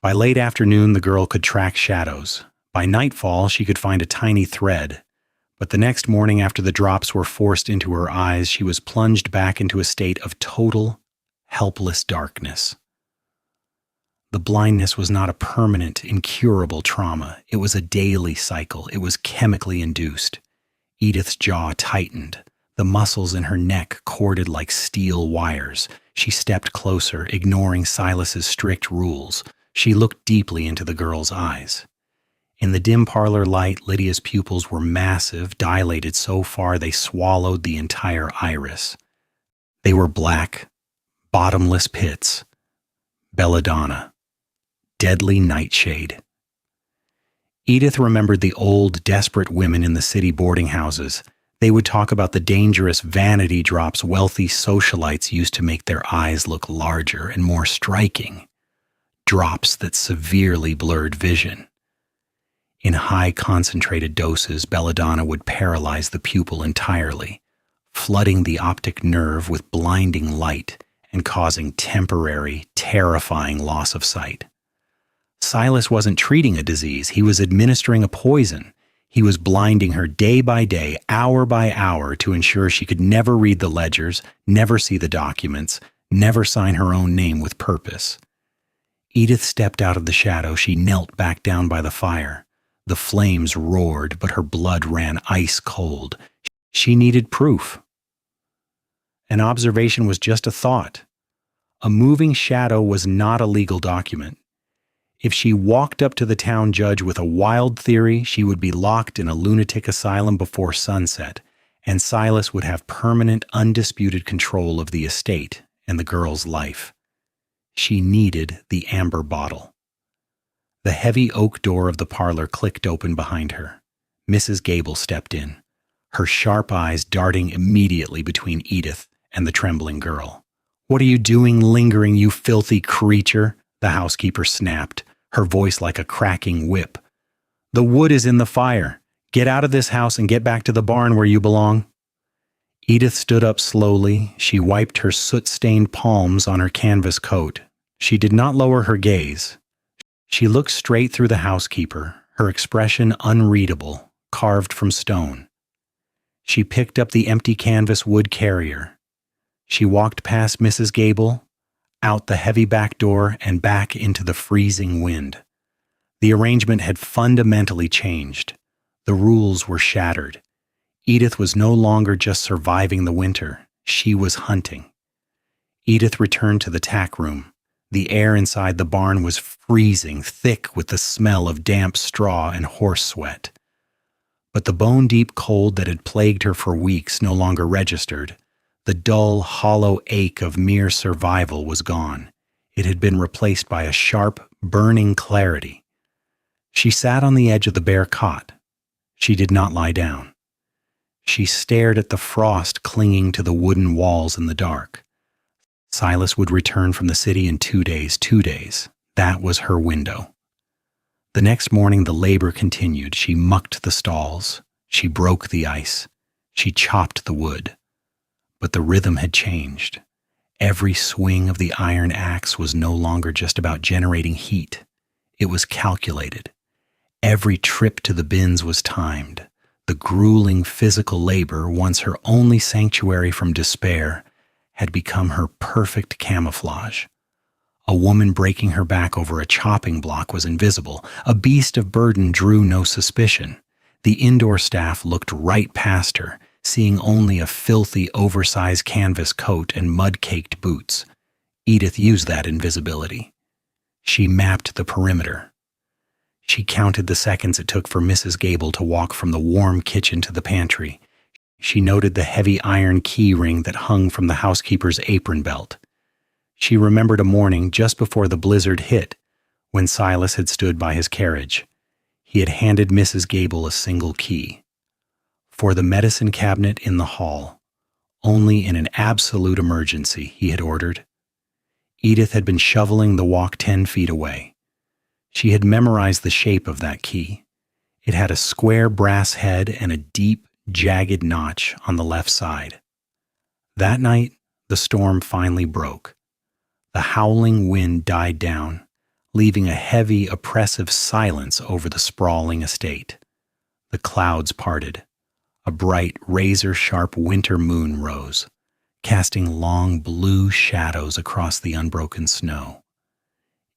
By late afternoon, the girl could track shadows. By nightfall, she could find a tiny thread. But the next morning, after the drops were forced into her eyes, she was plunged back into a state of total, helpless darkness. The blindness was not a permanent, incurable trauma. It was a daily cycle. It was chemically induced. Edith's jaw tightened. The muscles in her neck corded like steel wires. She stepped closer, ignoring Silas's strict rules. She looked deeply into the girl's eyes. In the dim parlor light, Lydia's pupils were massive, dilated so far they swallowed the entire iris. They were black, bottomless pits. Belladonna. Deadly nightshade. Edith remembered the old, desperate women in the city boarding houses. They would talk about the dangerous vanity drops wealthy socialites used to make their eyes look larger and more striking. Drops that severely blurred vision. In high concentrated doses, belladonna would paralyze the pupil entirely, flooding the optic nerve with blinding light and causing temporary, terrifying loss of sight. Silas wasn't treating a disease, he was administering a poison. He was blinding her day by day, hour by hour, to ensure she could never read the ledgers, never see the documents, never sign her own name with purpose. Edith stepped out of the shadow. She knelt back down by the fire. The flames roared, but her blood ran ice cold. She needed proof. An observation was just a thought. A moving shadow was not a legal document. If she walked up to the town judge with a wild theory, she would be locked in a lunatic asylum before sunset, and Silas would have permanent, undisputed control of the estate and the girl's life. She needed the amber bottle. The heavy oak door of the parlor clicked open behind her. Mrs. Gable stepped in, her sharp eyes darting immediately between Edith and the trembling girl. "What are you doing lingering, you filthy creature?" the housekeeper snapped, her voice like a cracking whip. "The wood is in the fire. Get out of this house and get back to the barn where you belong." Edith stood up slowly. She wiped her soot-stained palms on her canvas coat. She did not lower her gaze. She looked straight through the housekeeper, her expression unreadable, carved from stone. She picked up the empty canvas wood carrier. She walked past Mrs. Gable, out the heavy back door, and back into the freezing wind. The arrangement had fundamentally changed. The rules were shattered. Edith was no longer just surviving the winter. She was hunting. Edith returned to the tack room. The air inside the barn was freezing, thick with the smell of damp straw and horse sweat. But the bone-deep cold that had plagued her for weeks no longer registered. The dull, hollow ache of mere survival was gone. It had been replaced by a sharp, burning clarity. She sat on the edge of the bare cot. She did not lie down. She stared at the frost clinging to the wooden walls in the dark. Silas would return from the city in 2 days. That was her window. The next morning the labor continued. She mucked the stalls. She broke the ice. She chopped the wood. But the rhythm had changed. Every swing of the iron axe was no longer just about generating heat. It was calculated. Every trip to the bins was timed. The grueling physical labor, once her only sanctuary from despair, had become her perfect camouflage. A woman breaking her back over a chopping block was invisible. A beast of burden drew no suspicion. The indoor staff looked right past her, seeing only a filthy, oversized canvas coat and mud-caked boots. Edith used that invisibility. She mapped the perimeter. She counted the seconds it took for Mrs. Gable to walk from the warm kitchen to the pantry. She noted the heavy iron key ring that hung from the housekeeper's apron belt. She remembered a morning just before the blizzard hit, when Silas had stood by his carriage. He had handed Mrs. Gable a single key. For the medicine cabinet in the hall. Only in an absolute emergency, he had ordered. Edith had been shoveling the walk 10 feet away. She had memorized the shape of that key. It had a square brass head and a deep, jagged notch on the left side. That night, the storm finally broke. The howling wind died down, leaving a heavy, oppressive silence over the sprawling estate. The clouds parted. A bright, razor-sharp winter moon rose, casting long blue shadows across the unbroken snow.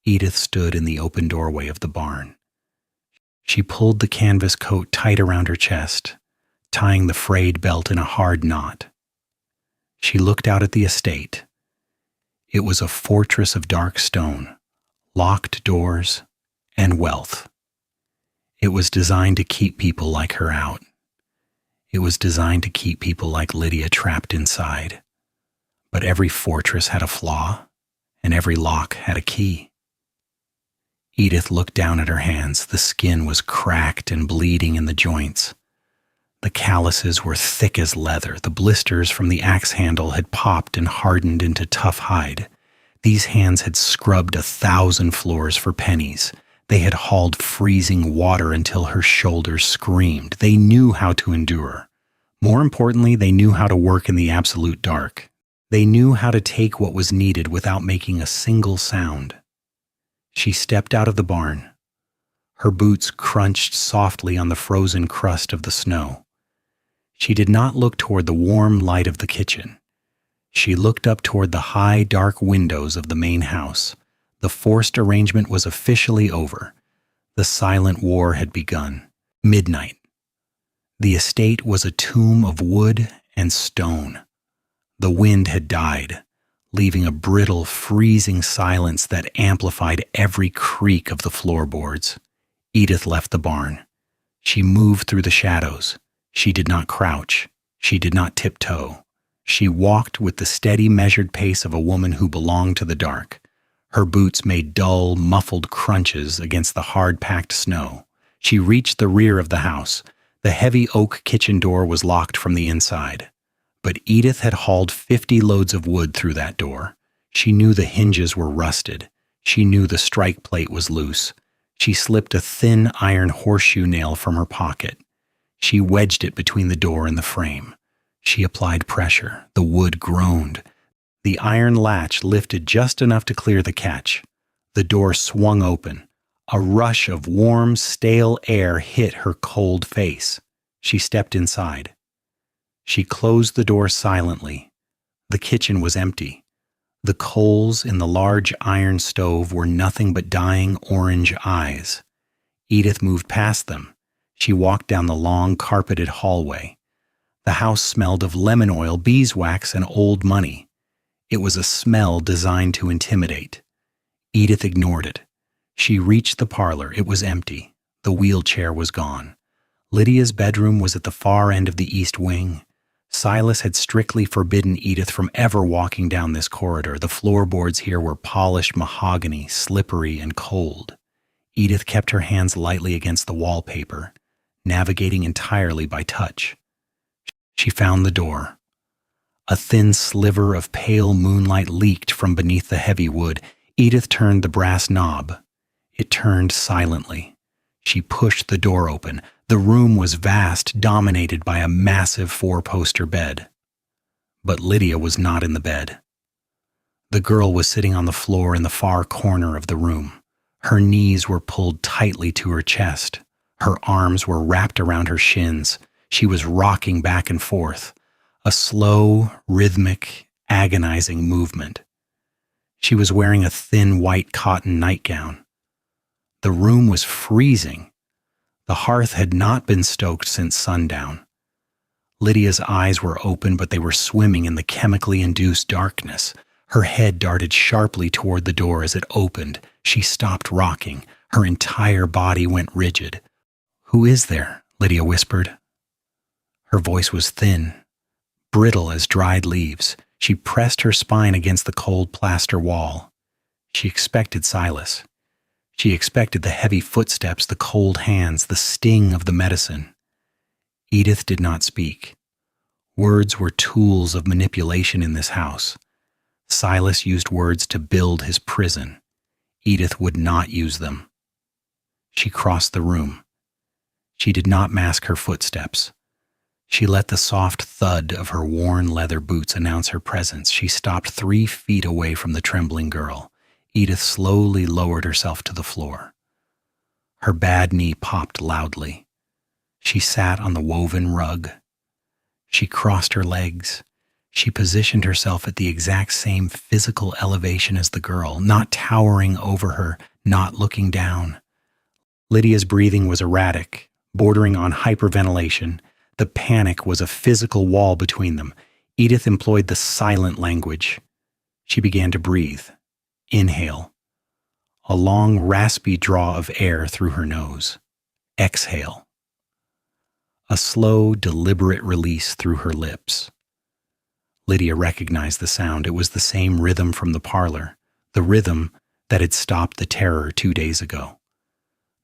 Edith stood in the open doorway of the barn. She pulled the canvas coat tight around her chest, tying the frayed belt in a hard knot. She looked out at the estate. It was a fortress of dark stone, locked doors, and wealth. It was designed to keep people like her out. It was designed to keep people like Lydia trapped inside. But every fortress had a flaw, and every lock had a key. Edith looked down at her hands. The skin was cracked and bleeding in the joints. The calluses were thick as leather. The blisters from the axe handle had popped and hardened into tough hide. These hands had scrubbed 1,000 floors for pennies. They had hauled freezing water until her shoulders screamed. They knew how to endure. More importantly, they knew how to work in the absolute dark. They knew how to take what was needed without making a single sound. She stepped out of the barn. Her boots crunched softly on the frozen crust of the snow. She did not look toward the warm light of the kitchen. She looked up toward the high, dark windows of the main house. The forced arrangement was officially over. The silent war had begun. Midnight. The estate was a tomb of wood and stone. The wind had died, leaving a brittle, freezing silence that amplified every creak of the floorboards. Edith left the barn. She moved through the shadows. She did not crouch. She did not tiptoe. She walked with the steady, measured pace of a woman who belonged to the dark. Her boots made dull, muffled crunches against the hard-packed snow. She reached the rear of the house. The heavy oak kitchen door was locked from the inside. But Edith had hauled 50 loads of wood through that door. She knew the hinges were rusted. She knew the strike plate was loose. She slipped a thin iron horseshoe nail from her pocket. She wedged it between the door and the frame. She applied pressure. The wood groaned. The iron latch lifted just enough to clear the catch. The door swung open. A rush of warm, stale air hit her cold face. She stepped inside. She closed the door silently. The kitchen was empty. The coals in the large iron stove were nothing but dying orange eyes. Edith moved past them. She walked down the long, carpeted hallway. The house smelled of lemon oil, beeswax, and old money. It was a smell designed to intimidate. Edith ignored it. She reached the parlor. It was empty. The wheelchair was gone. Lydia's bedroom was at the far end of the east wing. Silas had strictly forbidden Edith from ever walking down this corridor. The floorboards here were polished mahogany, slippery and cold. Edith kept her hands lightly against the wallpaper, navigating entirely by touch. She found the door. A thin sliver of pale moonlight leaked from beneath the heavy wood. Edith turned the brass knob. It turned silently. She pushed the door open. The room was vast, dominated by a massive 4-poster bed. But Lydia was not in the bed. The girl was sitting on the floor in the far corner of the room. Her knees were pulled tightly to her chest. Her arms were wrapped around her shins. She was rocking back and forth, a slow, rhythmic, agonizing movement. She was wearing a thin white cotton nightgown. The room was freezing. The hearth had not been stoked since sundown. Lydia's eyes were open, but they were swimming in the chemically induced darkness. Her head darted sharply toward the door as it opened. She stopped rocking. Her entire body went rigid. "Who is there?" Lydia whispered. Her voice was thin, brittle as dried leaves. She pressed her spine against the cold plaster wall. She expected Silas. She expected the heavy footsteps, the cold hands, the sting of the medicine. Edith did not speak. Words were tools of manipulation in this house. Silas used words to build his prison. Edith would not use them. She crossed the room. She did not mask her footsteps. She let the soft thud of her worn leather boots announce her presence. She stopped 3 feet away from the trembling girl. Edith slowly lowered herself to the floor. Her bad knee popped loudly. She sat on the woven rug. She crossed her legs. She positioned herself at the exact same physical elevation as the girl, not towering over her, not looking down. Lydia's breathing was erratic, bordering on hyperventilation. The panic was a physical wall between them. Edith employed the silent language. She began to breathe. Inhale. A long, raspy draw of air through her nose. Exhale. A slow, deliberate release through her lips. Lydia recognized the sound. It was the same rhythm from the parlor, the rhythm that had stopped the terror 2 days ago.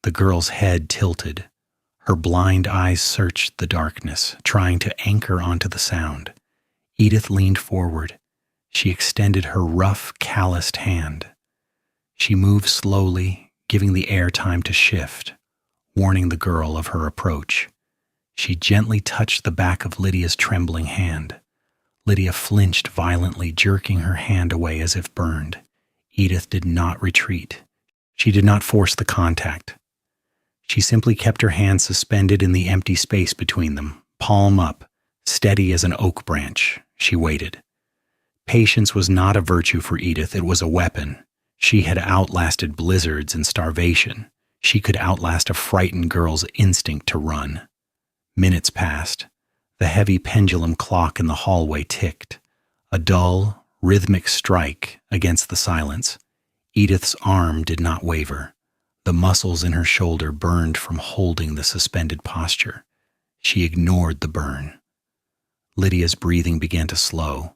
The girl's head tilted. Her blind eyes searched the darkness, trying to anchor onto the sound. Edith leaned forward. She extended her rough, calloused hand. She moved slowly, giving the air time to shift, warning the girl of her approach. She gently touched the back of Lydia's trembling hand. Lydia flinched violently, jerking her hand away as if burned. Edith did not retreat. She did not force the contact. She simply kept her hands suspended in the empty space between them, palm up, steady as an oak branch. She waited. Patience was not a virtue for Edith, it was a weapon. She had outlasted blizzards and starvation. She could outlast a frightened girl's instinct to run. Minutes passed. The heavy pendulum clock in the hallway ticked. A dull, rhythmic strike against the silence. Edith's arm did not waver. The muscles in her shoulder burned from holding the suspended posture. She ignored the burn. Lydia's breathing began to slow.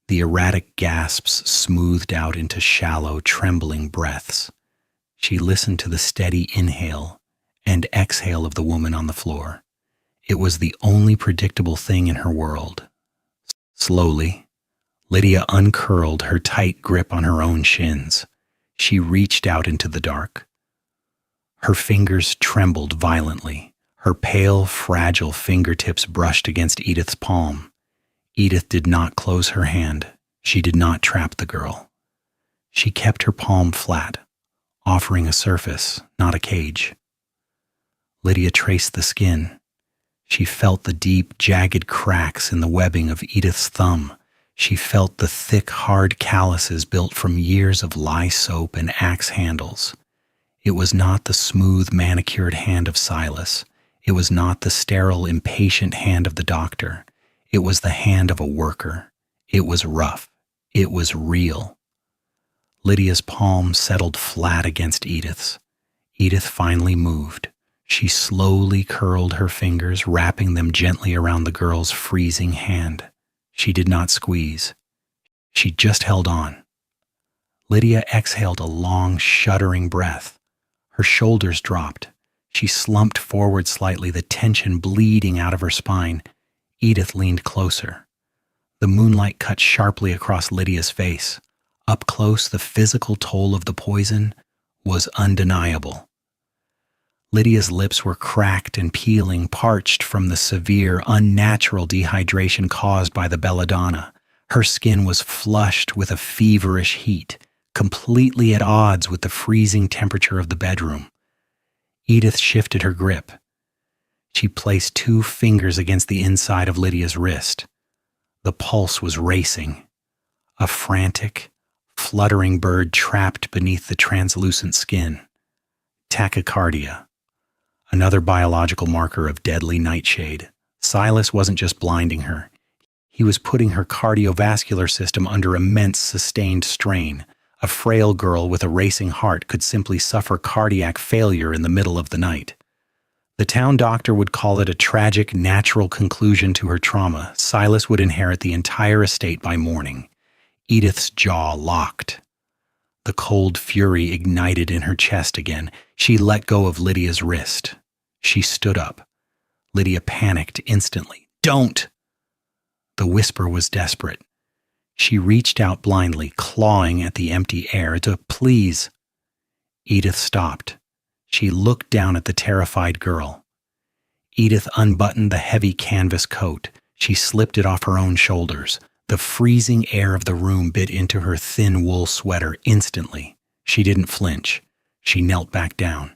The erratic gasps smoothed out into shallow, trembling breaths. She listened to the steady inhale and exhale of the woman on the floor. It was the only predictable thing in her world. Slowly, Lydia uncurled her tight grip on her own shins. She reached out into the dark. Her fingers trembled violently. Her pale, fragile fingertips brushed against Edith's palm. Edith did not close her hand. She did not trap the girl. She kept her palm flat, offering a surface, not a cage. Lydia traced the skin. She felt the deep, jagged cracks in the webbing of Edith's thumb. She felt the thick, hard calluses built from years of lye soap and axe handles. It was not the smooth, manicured hand of Silas. It was not the sterile, impatient hand of the doctor. It was the hand of a worker. It was rough. It was real. Lydia's palm settled flat against Edith's. Edith finally moved. She slowly curled her fingers, wrapping them gently around the girl's freezing hand. She did not squeeze. She just held on. Lydia exhaled a long, shuddering breath. Her shoulders dropped. She slumped forward slightly, the tension bleeding out of her spine. Edith leaned closer. The moonlight cut sharply across Lydia's face. Up close, the physical toll of the poison was undeniable. Lydia's lips were cracked and peeling, parched from the severe, unnatural dehydration caused by the belladonna. Her skin was flushed with a feverish heat, completely at odds with the freezing temperature of the bedroom. Edith shifted her grip. She placed 2 fingers against the inside of Lydia's wrist. The pulse was racing. A frantic, fluttering bird trapped beneath the translucent skin. Tachycardia. Another biological marker of deadly nightshade. Silas wasn't just blinding her. He was putting her cardiovascular system under immense sustained strain. A frail girl with a racing heart could simply suffer cardiac failure in the middle of the night. The town doctor would call it a tragic, natural conclusion to her trauma. Silas would inherit the entire estate by morning. Edith's jaw locked. The cold fury ignited in her chest again. She let go of Lydia's wrist. She stood up. Lydia panicked instantly. "Don't!" The whisper was desperate. She reached out blindly, clawing at the empty air. "Please." Edith stopped. She looked down at the terrified girl. Edith unbuttoned the heavy canvas coat. She slipped it off her own shoulders. The freezing air of the room bit into her thin wool sweater instantly. She didn't flinch. She knelt back down.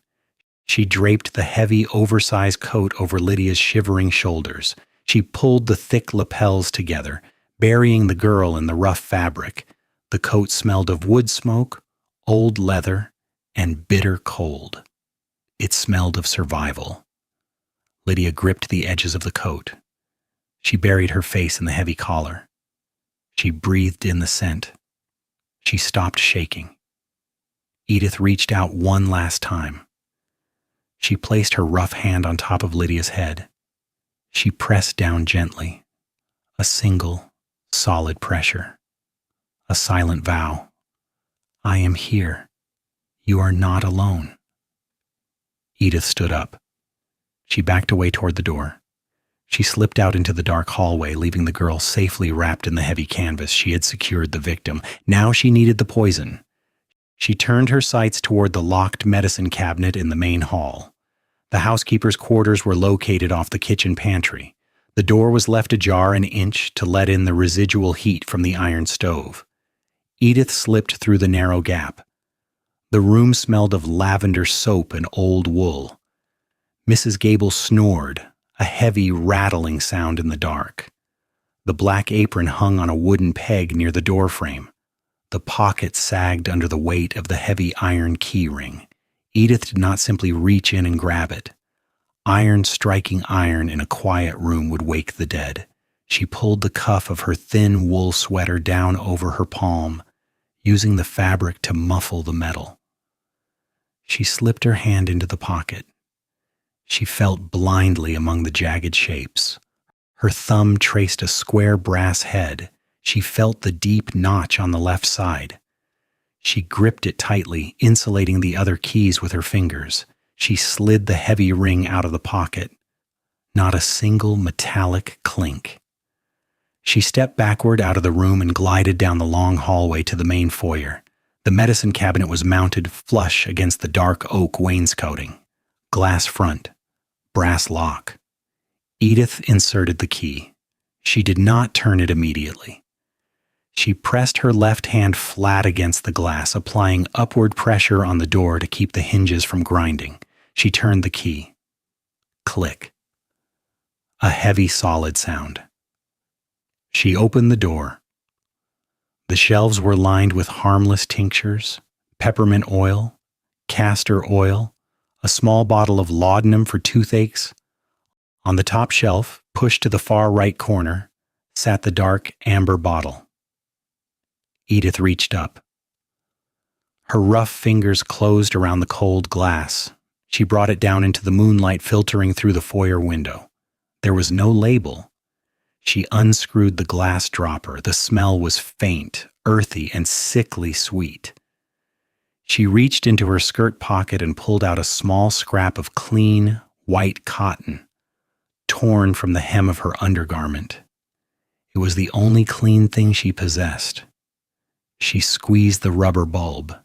She draped the heavy, oversized coat over Lydia's shivering shoulders. She pulled the thick lapels together, burying the girl in the rough fabric. The coat smelled of wood smoke, old leather, and bitter cold. It smelled of survival. Lydia gripped the edges of the coat. She buried her face in the heavy collar. She breathed in the scent. She stopped shaking. Edith reached out one last time. She placed her rough hand on top of Lydia's head. She pressed down gently. A single, solid pressure. A silent vow. "I am here. You are not alone." Edith stood up. She backed away toward the door. She slipped out into the dark hallway, leaving the girl safely wrapped in the heavy canvas. She had secured the victim. Now she needed the poison. She turned her sights toward the locked medicine cabinet in the main hall. The housekeeper's quarters were located off the kitchen pantry. The door was left ajar an inch to let in the residual heat from the iron stove. Edith slipped through the narrow gap. The room smelled of lavender soap and old wool. Mrs. Gable snored, a heavy, rattling sound in the dark. The black apron hung on a wooden peg near the doorframe. The pocket sagged under the weight of the heavy iron key ring. Edith did not simply reach in and grab it. Iron striking iron in a quiet room would wake the dead. She pulled the cuff of her thin wool sweater down over her palm, using the fabric to muffle the metal. She slipped her hand into the pocket. She felt blindly among the jagged shapes. Her thumb traced a square brass head. She felt the deep notch on the left side. She gripped it tightly, insulating the other keys with her fingers. She slid the heavy ring out of the pocket. Not a single metallic clink. She stepped backward out of the room and glided down the long hallway to the main foyer. The medicine cabinet was mounted flush against the dark oak wainscoting. Glass front, brass lock. Edith inserted the key. She did not turn it immediately. She pressed her left hand flat against the glass, applying upward pressure on the door to keep the hinges from grinding. She turned the key. Click. A heavy, solid sound. She opened the door. The shelves were lined with harmless tinctures, peppermint oil, castor oil, a small bottle of laudanum for toothaches. On the top shelf, pushed to the far right corner, sat the dark amber bottle. Edith reached up. Her rough fingers closed around the cold glass. She brought it down into the moonlight filtering through the foyer window. There was no label. She unscrewed the glass dropper. The smell was faint, earthy, and sickly sweet. She reached into her skirt pocket and pulled out a small scrap of clean, white cotton, torn from the hem of her undergarment. It was the only clean thing she possessed. She squeezed the rubber bulb.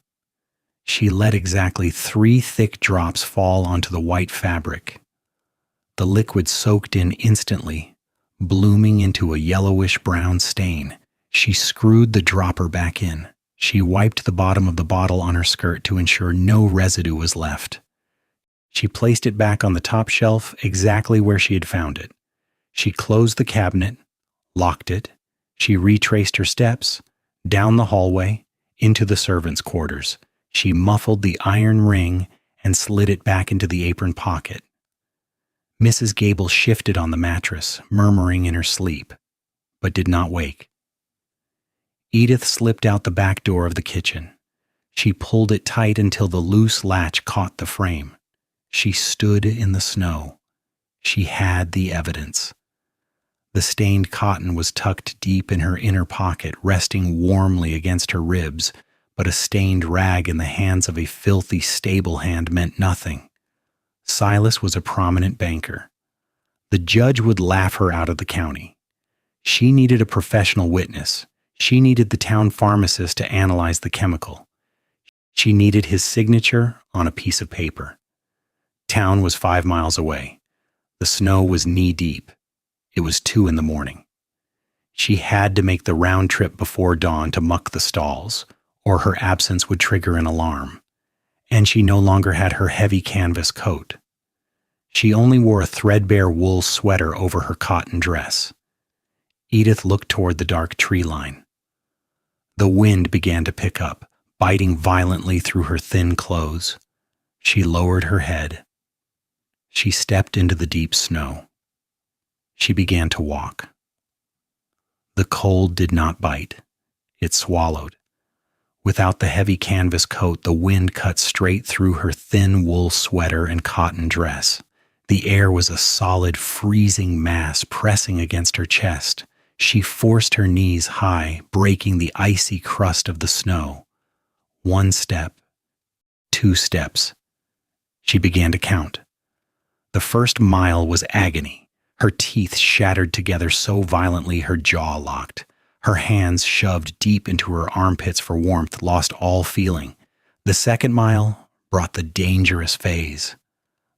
She let exactly 3 thick drops fall onto the white fabric. The liquid soaked in instantly, blooming into a yellowish-brown stain. She screwed the dropper back in. She wiped the bottom of the bottle on her skirt to ensure no residue was left. She placed it back on the top shelf exactly where she had found it. She closed the cabinet, locked it. She retraced her steps, down the hallway, into the servants' quarters. She muffled the iron ring and slid it back into the apron pocket. Mrs. Gable shifted on the mattress, murmuring in her sleep, but did not wake. Edith slipped out the back door of the kitchen. She pulled it tight until the loose latch caught the frame. She stood in the snow. She had the evidence. The stained cotton was tucked deep in her inner pocket, resting warmly against her ribs, but a stained rag in the hands of a filthy stable hand meant nothing. Silas was a prominent banker. The judge would laugh her out of the county. She needed a professional witness. She needed the town pharmacist to analyze the chemical. She needed his signature on a piece of paper. Town was 5 miles away. The snow was knee-deep. It was 2 a.m. She had to make the round trip before dawn to muck the stalls, or her absence would trigger an alarm. And she no longer had her heavy canvas coat. She only wore a threadbare wool sweater over her cotton dress. Edith looked toward the dark tree line. The wind began to pick up, biting violently through her thin clothes. She lowered her head. She stepped into the deep snow. She began to walk. The cold did not bite. It swallowed. Without the heavy canvas coat, the wind cut straight through her thin wool sweater and cotton dress. The air was a solid, freezing mass pressing against her chest. She forced her knees high, breaking the icy crust of the snow. 1 step, 2 steps. She began to count. The first mile was agony. Her teeth shattered together so violently her jaw locked. Her hands, shoved deep into her armpits for warmth, lost all feeling. The second mile brought the dangerous phase.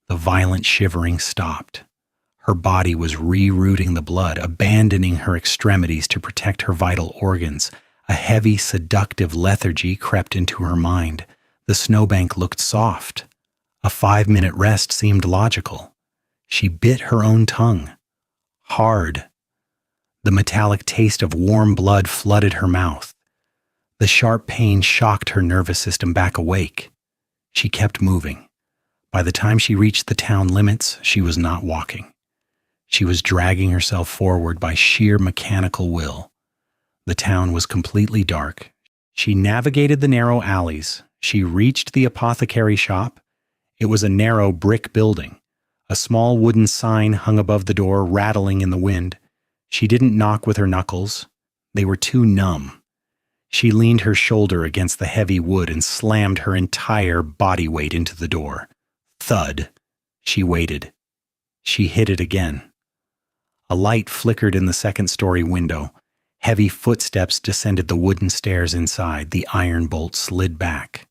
The violent shivering stopped. Her body was rerouting the blood, abandoning her extremities to protect her vital organs. A heavy, seductive lethargy crept into her mind. The snowbank looked soft. A 5-minute rest seemed logical. She bit her own tongue. Hard. The metallic taste of warm blood flooded her mouth. The sharp pain shocked her nervous system back awake. She kept moving. By the time she reached the town limits, she was not walking. She was dragging herself forward by sheer mechanical will. The town was completely dark. She navigated the narrow alleys. She reached the apothecary shop. It was a narrow brick building. A small wooden sign hung above the door, rattling in the wind. She didn't knock with her knuckles. They were too numb. She leaned her shoulder against the heavy wood and slammed her entire body weight into the door. Thud. She waited. She hit it again. A light flickered in the second-story window. Heavy footsteps descended the wooden stairs inside. The iron bolt slid back.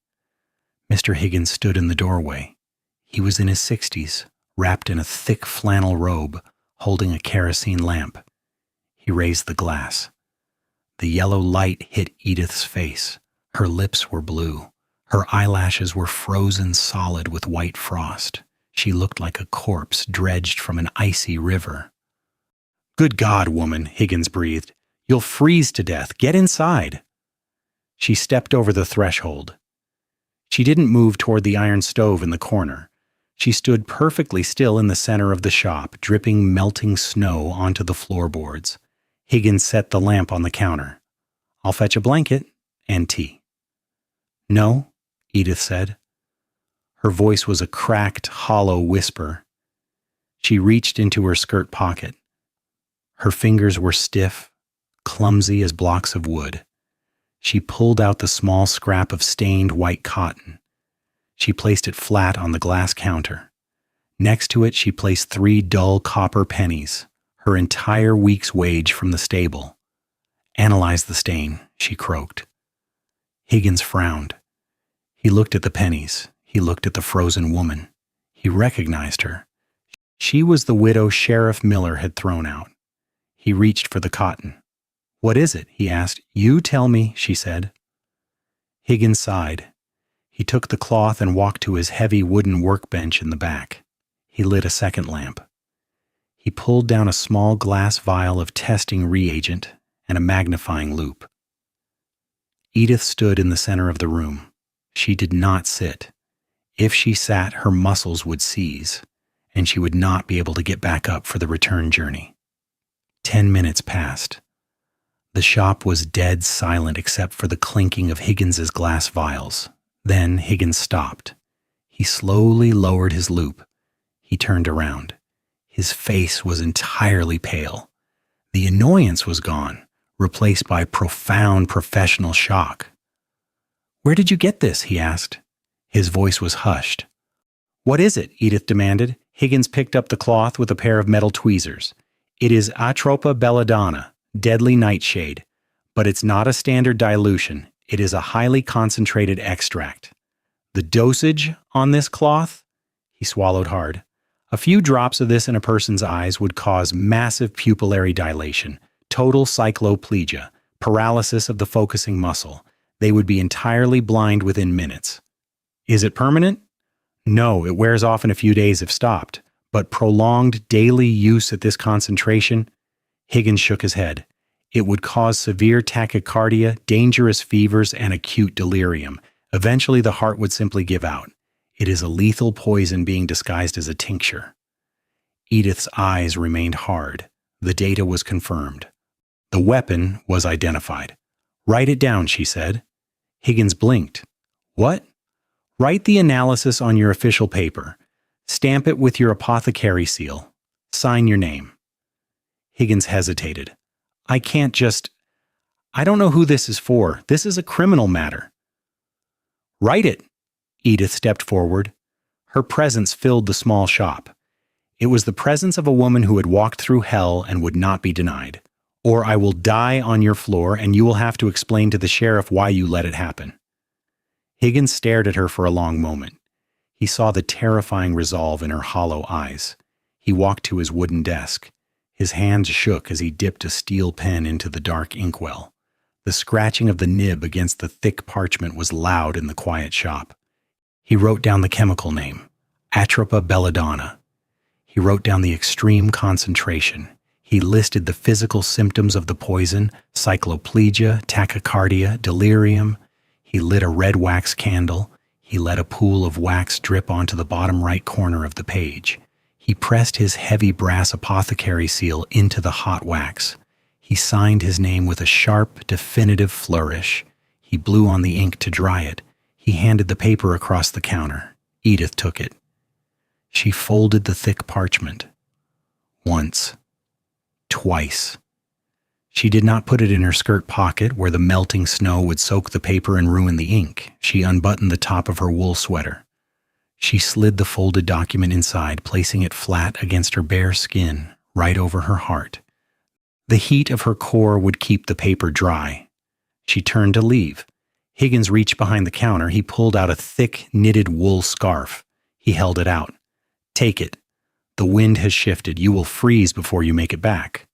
Mr. Higgins stood in the doorway. He was in his 60s, wrapped in a thick flannel robe, holding a kerosene lamp. He raised the glass. The yellow light hit Edith's face. Her lips were blue. Her eyelashes were frozen solid with white frost. She looked like a corpse dredged from an icy river. "Good God, woman," Higgins breathed. "You'll freeze to death. Get inside." She stepped over the threshold. She didn't move toward the iron stove in the corner. She stood perfectly still in the center of the shop, dripping melting snow onto the floorboards. Higgins set the lamp on the counter. "I'll fetch a blanket and tea." "No," Edith said. Her voice was a cracked, hollow whisper. She reached into her skirt pocket. Her fingers were stiff, clumsy as blocks of wood. She pulled out the small scrap of stained white cotton. She placed it flat on the glass counter. Next to it, she placed 3 dull copper pennies, her entire week's wage from the stable. "Analyze the stain," she croaked. Higgins frowned. He looked at the pennies. He looked at the frozen woman. He recognized her. She was the widow Sheriff Miller had thrown out. He reached for the cotton. "What is it?" he asked. "You tell me," she said. Higgins sighed. He took the cloth and walked to his heavy wooden workbench in the back. He lit a second lamp. He pulled down a small glass vial of testing reagent and a magnifying loupe. Edith stood in the center of the room. She did not sit. If she sat, her muscles would seize, and she would not be able to get back up for the return journey. 10 minutes passed. The shop was dead silent except for the clinking of Higgins's glass vials. Then Higgins stopped. He slowly lowered his loupe. He turned around. His face was entirely pale. The annoyance was gone, replaced by profound professional shock. "Where did you get this?" he asked. His voice was hushed. "What is it?" Edith demanded. Higgins picked up the cloth with a pair of metal tweezers. "It is atropa belladonna, deadly nightshade, but it's not a standard dilution. It is a highly concentrated extract. The dosage on this cloth," he swallowed hard, "a few drops of this in a person's eyes would cause massive pupillary dilation, total cycloplegia, paralysis of the focusing muscle. They would be entirely blind within minutes. Is it permanent? No, it wears off in a few days if stopped, but prolonged daily use at this concentration." Higgins shook his head. "It would cause severe tachycardia, dangerous fevers, and acute delirium. Eventually the heart would simply give out. It is a lethal poison being disguised as a tincture." Edith's eyes remained hard. The data was confirmed. The weapon was identified. "Write it down," she said. Higgins blinked. "What?" "Write the analysis on your official paper. Stamp it with your apothecary seal. Sign your name." Higgins hesitated. "I can't just... I don't know who this is for. This is a criminal matter." "Write it." Edith stepped forward. Her presence filled the small shop. It was the presence of a woman who had walked through hell and would not be denied. "Or I will die on your floor and you will have to explain to the sheriff why you let it happen." Higgins stared at her for a long moment. He saw the terrifying resolve in her hollow eyes. He walked to his wooden desk. His hands shook as he dipped a steel pen into the dark inkwell. The scratching of the nib against the thick parchment was loud in the quiet shop. He wrote down the chemical name, Atropa belladonna. He wrote down the extreme concentration. He listed the physical symptoms of the poison, cycloplegia, tachycardia, delirium. He lit a red wax candle. He let a pool of wax drip onto the bottom right corner of the page. He pressed his heavy brass apothecary seal into the hot wax. He signed his name with a sharp, definitive flourish. He blew on the ink to dry it. He handed the paper across the counter. Edith took it. She folded the thick parchment. Once. Twice. She did not put it in her skirt pocket where the melting snow would soak the paper and ruin the ink. She unbuttoned the top of her wool sweater. She slid the folded document inside, placing it flat against her bare skin, right over her heart. The heat of her core would keep the paper dry. She turned to leave. Higgins reached behind the counter. He pulled out a thick, knitted wool scarf. He held it out. "Take it. The wind has shifted. You will freeze before you make it back."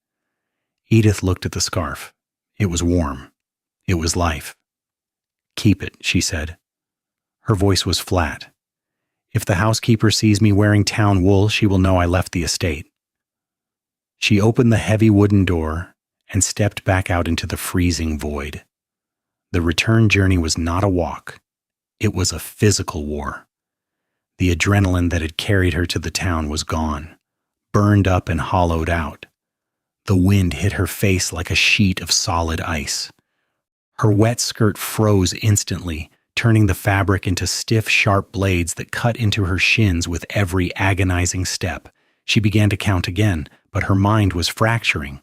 Edith looked at the scarf. It was warm. It was life. "Keep it," she said. Her voice was flat. "If the housekeeper sees me wearing town wool, she will know I left the estate." She opened the heavy wooden door and stepped back out into the freezing void. The return journey was not a walk. It was a physical war. The adrenaline that had carried her to the town was gone, burned up and hollowed out. The wind hit her face like a sheet of solid ice. Her wet skirt froze instantly, turning the fabric into stiff, sharp blades that cut into her shins with every agonizing step. She began to count again, but her mind was fracturing.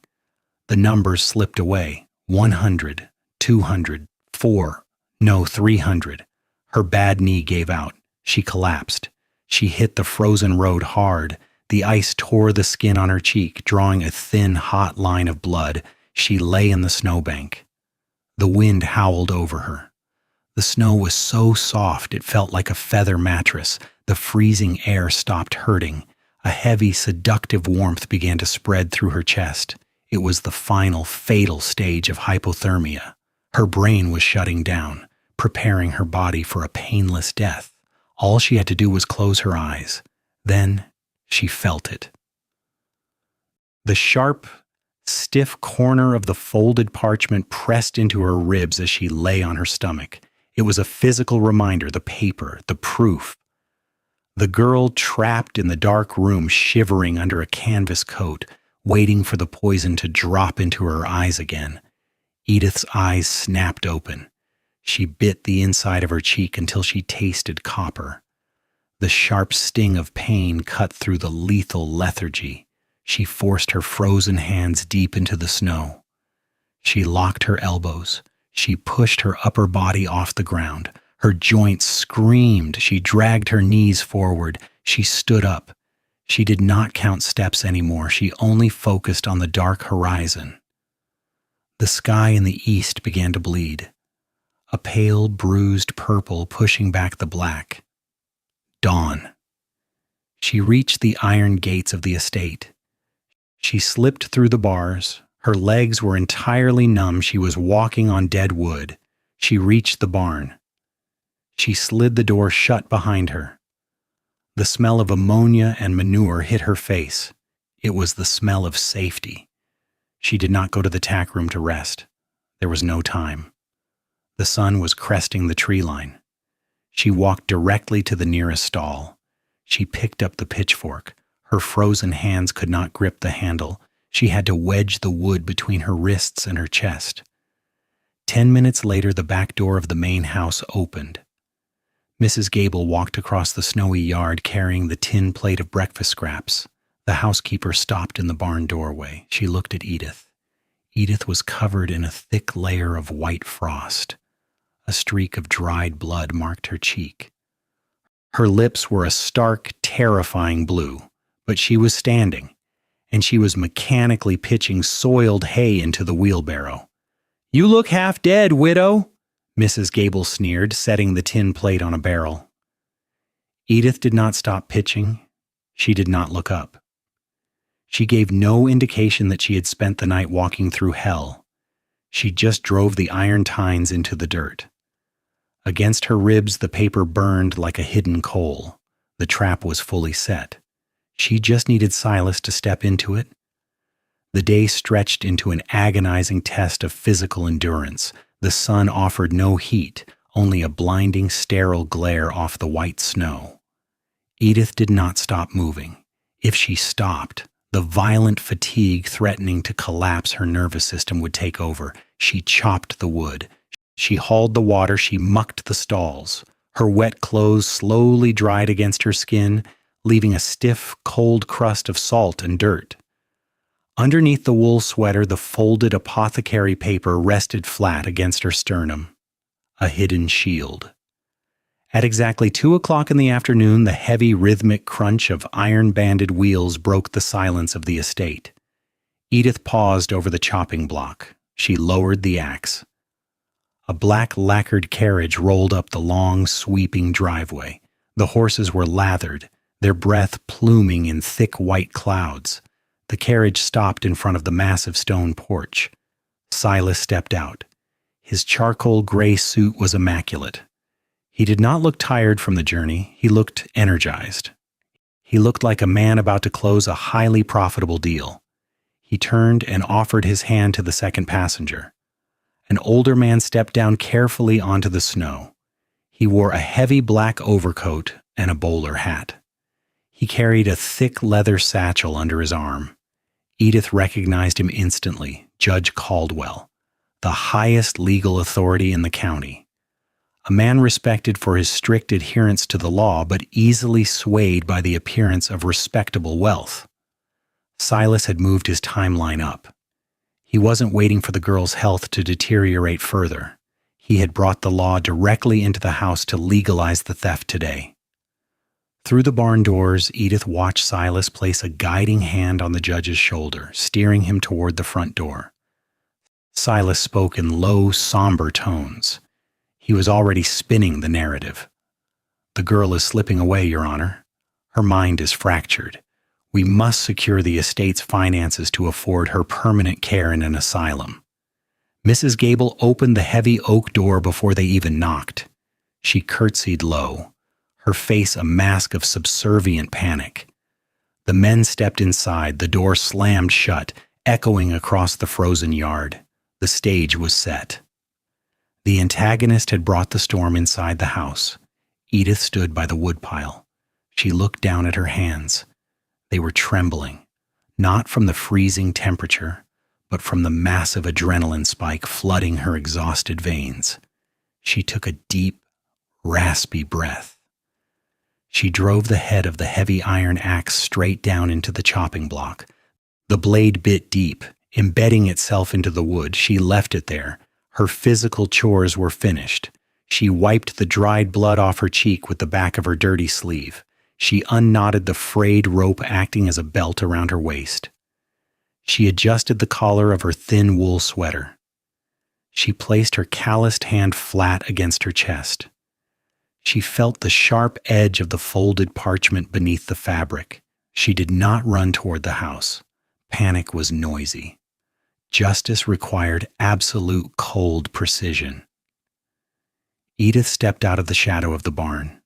The numbers slipped away. 100, 200, 4, no, 300. Her bad knee gave out. She collapsed. She hit the frozen road hard. The ice tore the skin on her cheek, drawing a thin, hot line of blood. She lay in the snowbank. The wind howled over her. The snow was so soft it felt like a feather mattress. The freezing air stopped hurting. A heavy, seductive warmth began to spread through her chest. It was the final, fatal stage of hypothermia. Her brain was shutting down, preparing her body for a painless death. All she had to do was close her eyes. Then she felt it. The sharp, stiff corner of the folded parchment pressed into her ribs as she lay on her stomach. It was a physical reminder, the paper, the proof. The girl trapped in the dark room, shivering under a canvas coat, waiting for the poison to drop into her eyes again. Edith's eyes snapped open. She bit the inside of her cheek until she tasted copper. The sharp sting of pain cut through the lethal lethargy. She forced her frozen hands deep into the snow. She locked her elbows. She pushed her upper body off the ground. Her joints screamed. She dragged her knees forward. She stood up. She did not count steps anymore. She only focused on the dark horizon. The sky in the east began to bleed. A pale, bruised purple pushing back the black. Dawn. She reached the iron gates of the estate. She slipped through the bars. Her legs were entirely numb. She was walking on dead wood. She reached the barn. She slid the door shut behind her. The smell of ammonia and manure hit her face. It was the smell of safety. She did not go to the tack room to rest. There was no time. The sun was cresting the tree line. She walked directly to the nearest stall. She picked up the pitchfork. Her frozen hands could not grip the handle. She had to wedge the wood between her wrists and her chest. 10 minutes later, the back door of the main house opened. Mrs. Gable walked across the snowy yard carrying the tin plate of breakfast scraps. The housekeeper stopped in the barn doorway. She looked at Edith. Edith was covered in a thick layer of white frost. A streak of dried blood marked her cheek. Her lips were a stark, terrifying blue, but she was standing, and she was mechanically pitching soiled hay into the wheelbarrow. "You look half dead, widow," Mrs. Gable sneered, setting the tin plate on a barrel. Edith did not stop pitching. She did not look up. She gave no indication that she had spent the night walking through hell. She just drove the iron tines into the dirt. Against her ribs, the paper burned like a hidden coal. The trap was fully set. She just needed Silas to step into it. The day stretched into an agonizing test of physical endurance. The sun offered no heat, only a blinding, sterile glare off the white snow. Edith did not stop moving. If she stopped, the violent fatigue threatening to collapse her nervous system would take over. She chopped the wood. She hauled the water. She mucked the stalls. Her wet clothes slowly dried against her skin, leaving a stiff, cold crust of salt and dirt. Underneath the wool sweater, the folded apothecary paper rested flat against her sternum, a hidden shield. At exactly 2 o'clock in the afternoon, the heavy rhythmic crunch of iron-banded wheels broke the silence of the estate. Edith paused over the chopping block. She lowered the axe. A black lacquered carriage rolled up the long, sweeping driveway. The horses were lathered, their breath pluming in thick white clouds. The carriage stopped in front of the massive stone porch. Silas stepped out. His charcoal gray suit was immaculate. He did not look tired from the journey. He looked energized. He looked like a man about to close a highly profitable deal. He turned and offered his hand to the second passenger. An older man stepped down carefully onto the snow. He wore a heavy black overcoat and a bowler hat. He carried a thick leather satchel under his arm. Edith recognized him instantly, Judge Caldwell, the highest legal authority in the county. A man respected for his strict adherence to the law, but easily swayed by the appearance of respectable wealth. Silas had moved his timeline up. He wasn't waiting for the girl's health to deteriorate further. He had brought the law directly into the house to legalize the theft today. Through the barn doors, Edith watched Silas place a guiding hand on the judge's shoulder, steering him toward the front door. Silas spoke in low, somber tones. He was already spinning the narrative. "The girl is slipping away, Your Honor. Her mind is fractured. We must secure the estate's finances to afford her permanent care in an asylum." Mrs. Gable opened the heavy oak door before they even knocked. She curtsied low, her face a mask of subservient panic. The men stepped inside, the door slammed shut, echoing across the frozen yard. The stage was set. The antagonist had brought the storm inside the house. Edith stood by the woodpile. She looked down at her hands. They were trembling, not from the freezing temperature, but from the massive adrenaline spike flooding her exhausted veins. She took a deep, raspy breath. She drove the head of the heavy iron axe straight down into the chopping block. The blade bit deep, embedding itself into the wood. She left it there. Her physical chores were finished. She wiped the dried blood off her cheek with the back of her dirty sleeve. She unknotted the frayed rope acting as a belt around her waist. She adjusted the collar of her thin wool sweater. She placed her calloused hand flat against her chest. She felt the sharp edge of the folded parchment beneath the fabric. She did not run toward the house. Panic was noisy. Justice required absolute cold precision. Edith stepped out of the shadow of the barn.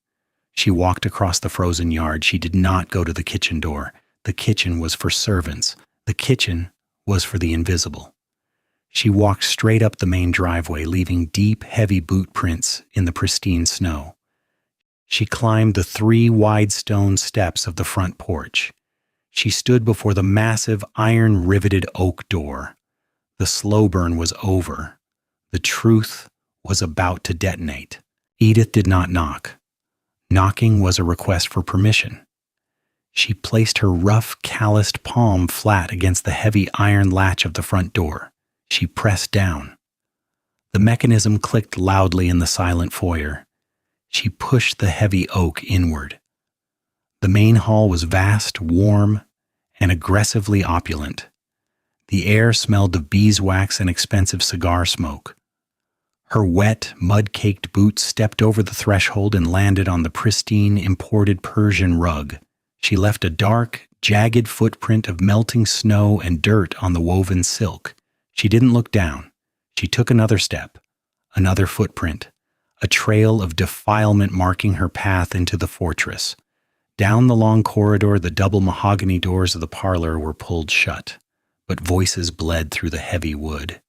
She walked across the frozen yard. She did not go to the kitchen door. The kitchen was for servants. The kitchen was for the invisible. She walked straight up the main driveway, leaving deep, heavy boot prints in the pristine snow. She climbed the 3 wide stone steps of the front porch. She stood before the massive, iron-riveted oak door. The slow burn was over. The truth was about to detonate. Edith did not knock. Knocking was a request for permission. She placed her rough, calloused palm flat against the heavy iron latch of the front door. She pressed down. The mechanism clicked loudly in the silent foyer. She pushed the heavy oak inward. The main hall was vast, warm, and aggressively opulent. The air smelled of beeswax and expensive cigar smoke. Her wet, mud-caked boots stepped over the threshold and landed on the pristine, imported Persian rug. She left a dark, jagged footprint of melting snow and dirt on the woven silk. She didn't look down. She took another step, another footprint, a trail of defilement marking her path into the fortress. Down the long corridor, the double mahogany doors of the parlor were pulled shut, but voices bled through the heavy wood.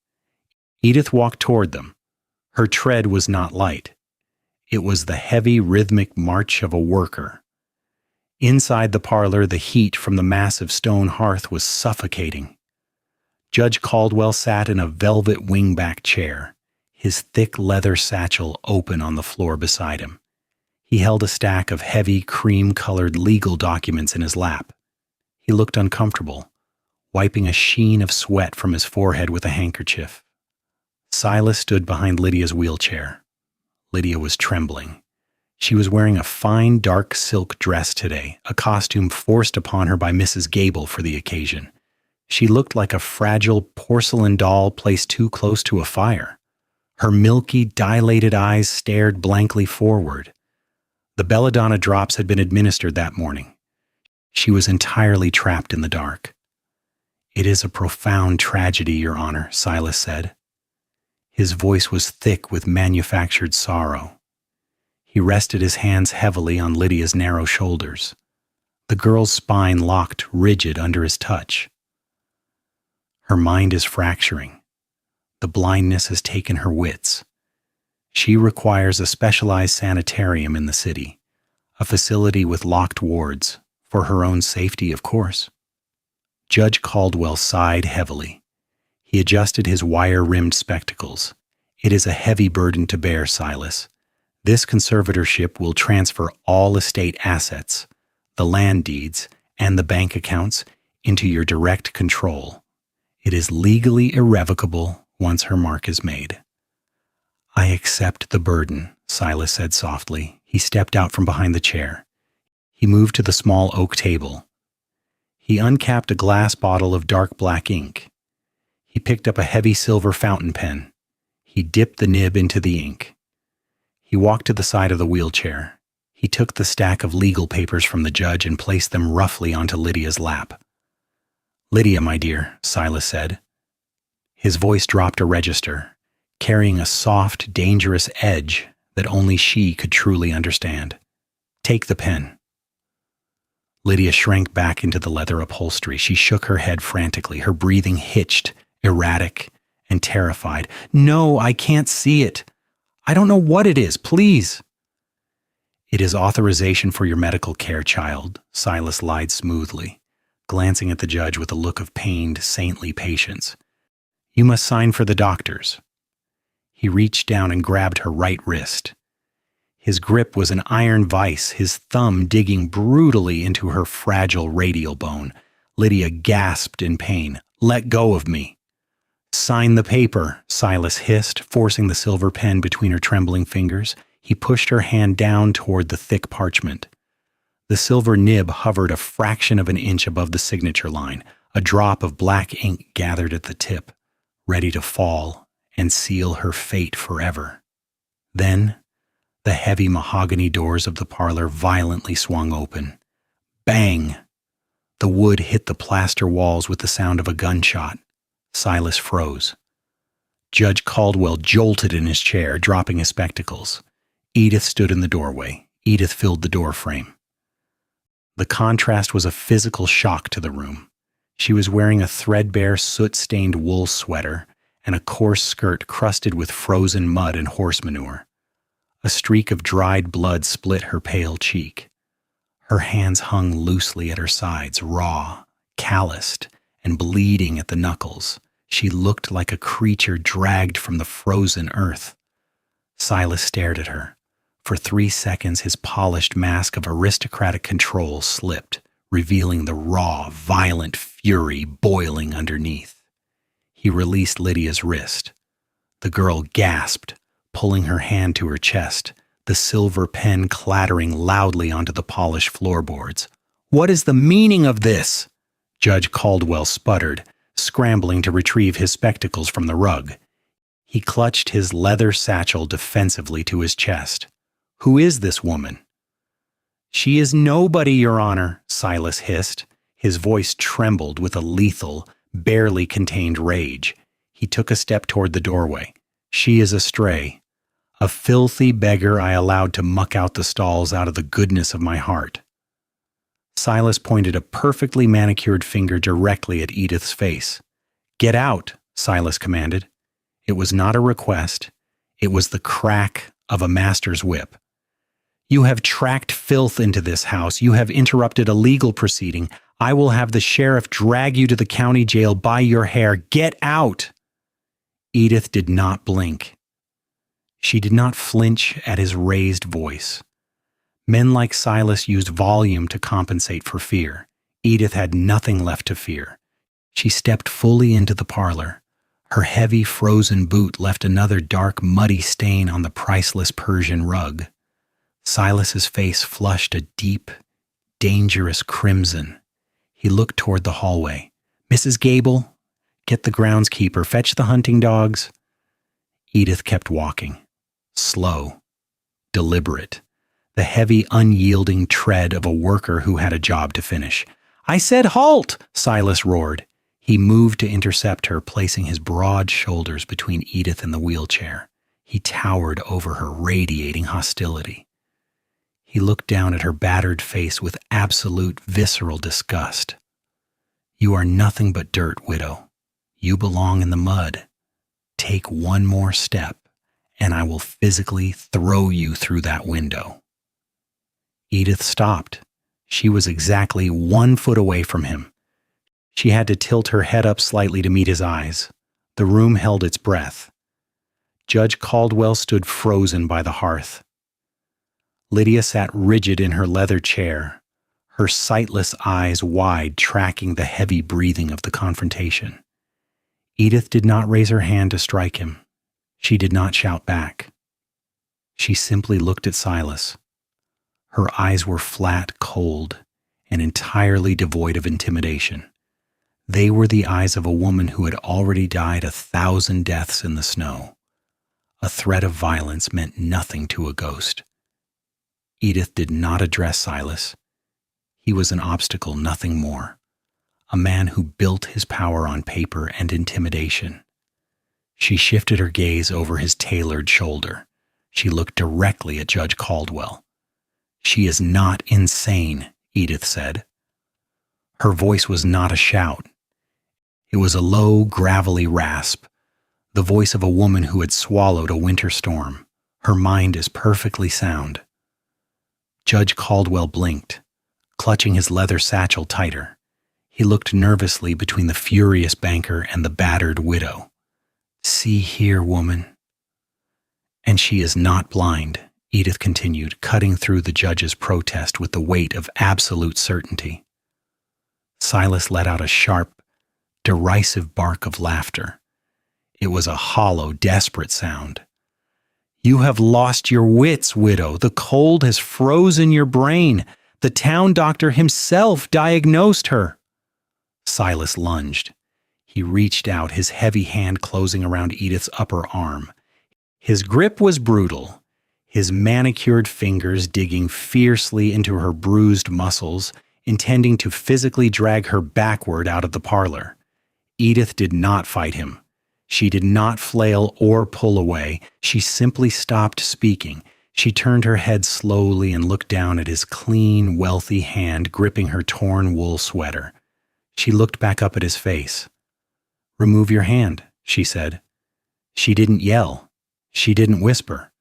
Edith walked toward them. Her tread was not light. It was the heavy, rhythmic march of a worker. Inside the parlor, the heat from the massive stone hearth was suffocating. Judge Caldwell sat in a velvet wingback chair, his thick leather satchel open on the floor beside him. He held a stack of heavy, cream-colored legal documents in his lap. He looked uncomfortable, wiping a sheen of sweat from his forehead with a handkerchief. Silas stood behind Lydia's wheelchair. Lydia was trembling. She was wearing a fine, dark silk dress today, a costume forced upon her by Mrs. Gable for the occasion. She looked like a fragile porcelain doll placed too close to a fire. Her milky, dilated eyes stared blankly forward. The belladonna drops had been administered that morning. She was entirely trapped in the dark. "It is a profound tragedy, Your Honor," Silas said. His voice was thick with manufactured sorrow. He rested his hands heavily on Lydia's narrow shoulders. The girl's spine locked rigid under his touch. "Her mind is fracturing. The blindness has taken her wits. She requires a specialized sanitarium in the city, a facility with locked wards, for her own safety, of course." Judge Caldwell sighed heavily. He adjusted his wire-rimmed spectacles. "It is a heavy burden to bear, Silas. This conservatorship will transfer all estate assets, the land deeds, and the bank accounts into your direct control. It is legally irrevocable once her mark is made." "I accept the burden," Silas said softly. He stepped out from behind the chair. He moved to the small oak table. He uncapped a glass bottle of dark black ink. He picked up a heavy silver fountain pen. He dipped the nib into the ink. He walked to the side of the wheelchair. He took the stack of legal papers from the judge and placed them roughly onto Lydia's lap. "Lydia, my dear," Silas said. His voice dropped a register, carrying a soft, dangerous edge that only she could truly understand. "Take the pen." Lydia shrank back into the leather upholstery. She shook her head frantically, her breathing hitched, erratic, and terrified. "No, I can't see it. I don't know what it is. Please." "It is authorization for your medical care, child," Silas lied smoothly, glancing at the judge with a look of pained, saintly patience. "You must sign for the doctors." He reached down and grabbed her right wrist. His grip was an iron vice, his thumb digging brutally into her fragile radial bone. Lydia gasped in pain. "Let go of me." "Sign the paper," Silas hissed, forcing the silver pen between her trembling fingers. He pushed her hand down toward the thick parchment. The silver nib hovered a fraction of an inch above the signature line. A drop of black ink gathered at the tip, ready to fall and seal her fate forever. Then, the heavy mahogany doors of the parlor violently swung open. Bang! The wood hit the plaster walls with the sound of a gunshot. Silas froze. Judge Caldwell jolted in his chair, dropping his spectacles. Edith stood in the doorway. Edith filled the doorframe. The contrast was a physical shock to the room. She was wearing a threadbare, soot-stained wool sweater and a coarse skirt crusted with frozen mud and horse manure. A streak of dried blood split her pale cheek. Her hands hung loosely at her sides, raw, calloused, and bleeding at the knuckles. She looked like a creature dragged from the frozen earth. Silas stared at her. For 3 seconds, his polished mask of aristocratic control slipped, revealing the raw, violent fury boiling underneath. He released Lydia's wrist. The girl gasped, pulling her hand to her chest, the silver pen clattering loudly onto the polished floorboards. "What is the meaning of this?" Judge Caldwell sputtered, scrambling to retrieve his spectacles from the rug. He clutched his leather satchel defensively to his chest. "Who is this woman?" "She is nobody, Your Honor," Silas hissed. His voice trembled with a lethal, barely contained rage. He took a step toward the doorway. "She is a stray. A filthy beggar I allowed to muck out the stalls out of the goodness of my heart. Silas pointed a perfectly manicured finger directly at Edith's face. "Get out," Silas commanded. It was not a request. It was the crack of a master's whip. "You have tracked filth into this house. You have interrupted a legal proceeding. I will have the sheriff drag you to the county jail by your hair. Get out!" Edith did not blink. She did not flinch at his raised voice. Men like Silas used volume to compensate for fear. Edith had nothing left to fear. She stepped fully into the parlor. Her heavy, frozen boot left another dark, muddy stain on the priceless Persian rug. Silas's face flushed a deep, dangerous crimson. He looked toward the hallway. "Mrs. Gable, get the groundskeeper. Fetch the hunting dogs." Edith kept walking. Slow, deliberate. The heavy, unyielding tread of a worker who had a job to finish. "I said halt!" Silas roared. He moved to intercept her, placing his broad shoulders between Edith and the wheelchair. He towered over her, radiating hostility. He looked down at her battered face with absolute, visceral disgust. "You are nothing but dirt, widow. You belong in the mud. Take one more step, and I will physically throw you through that window." Edith stopped. She was exactly 1 foot away from him. She had to tilt her head up slightly to meet his eyes. The room held its breath. Judge Caldwell stood frozen by the hearth. Lydia sat rigid in her leather chair, her sightless eyes wide, tracking the heavy breathing of the confrontation. Edith did not raise her hand to strike him. She did not shout back. She simply looked at Silas. Her eyes were flat, cold, and entirely devoid of intimidation. They were the eyes of a woman who had already died 1,000 deaths in the snow. A threat of violence meant nothing to a ghost. Edith did not address Silas. He was an obstacle, nothing more. A man who built his power on paper and intimidation. She shifted her gaze over his tailored shoulder. She looked directly at Judge Caldwell. "She is not insane," Edith said. Her voice was not a shout. It was a low, gravelly rasp, the voice of a woman who had swallowed a winter storm. Her mind is perfectly sound. Judge Caldwell blinked, clutching his leather satchel tighter. He looked nervously between the furious banker and the battered widow. "See here, woman." "And she is not blind," Edith continued, cutting through the judge's protest with the weight of absolute certainty. Silas let out a sharp, derisive bark of laughter. It was a hollow, desperate sound. "You have lost your wits, widow. The cold has frozen your brain. The town doctor himself diagnosed her." Silas lunged. He reached out, his heavy hand closing around Edith's upper arm. His grip was brutal, his manicured fingers digging fiercely into her bruised muscles, intending to physically drag her backward out of the parlor. Edith did not fight him. She did not flail or pull away. She simply stopped speaking. She turned her head slowly and looked down at his clean, wealthy hand gripping her torn wool sweater. She looked back up at his face. "Remove your hand," she said. She didn't yell. She didn't whisper.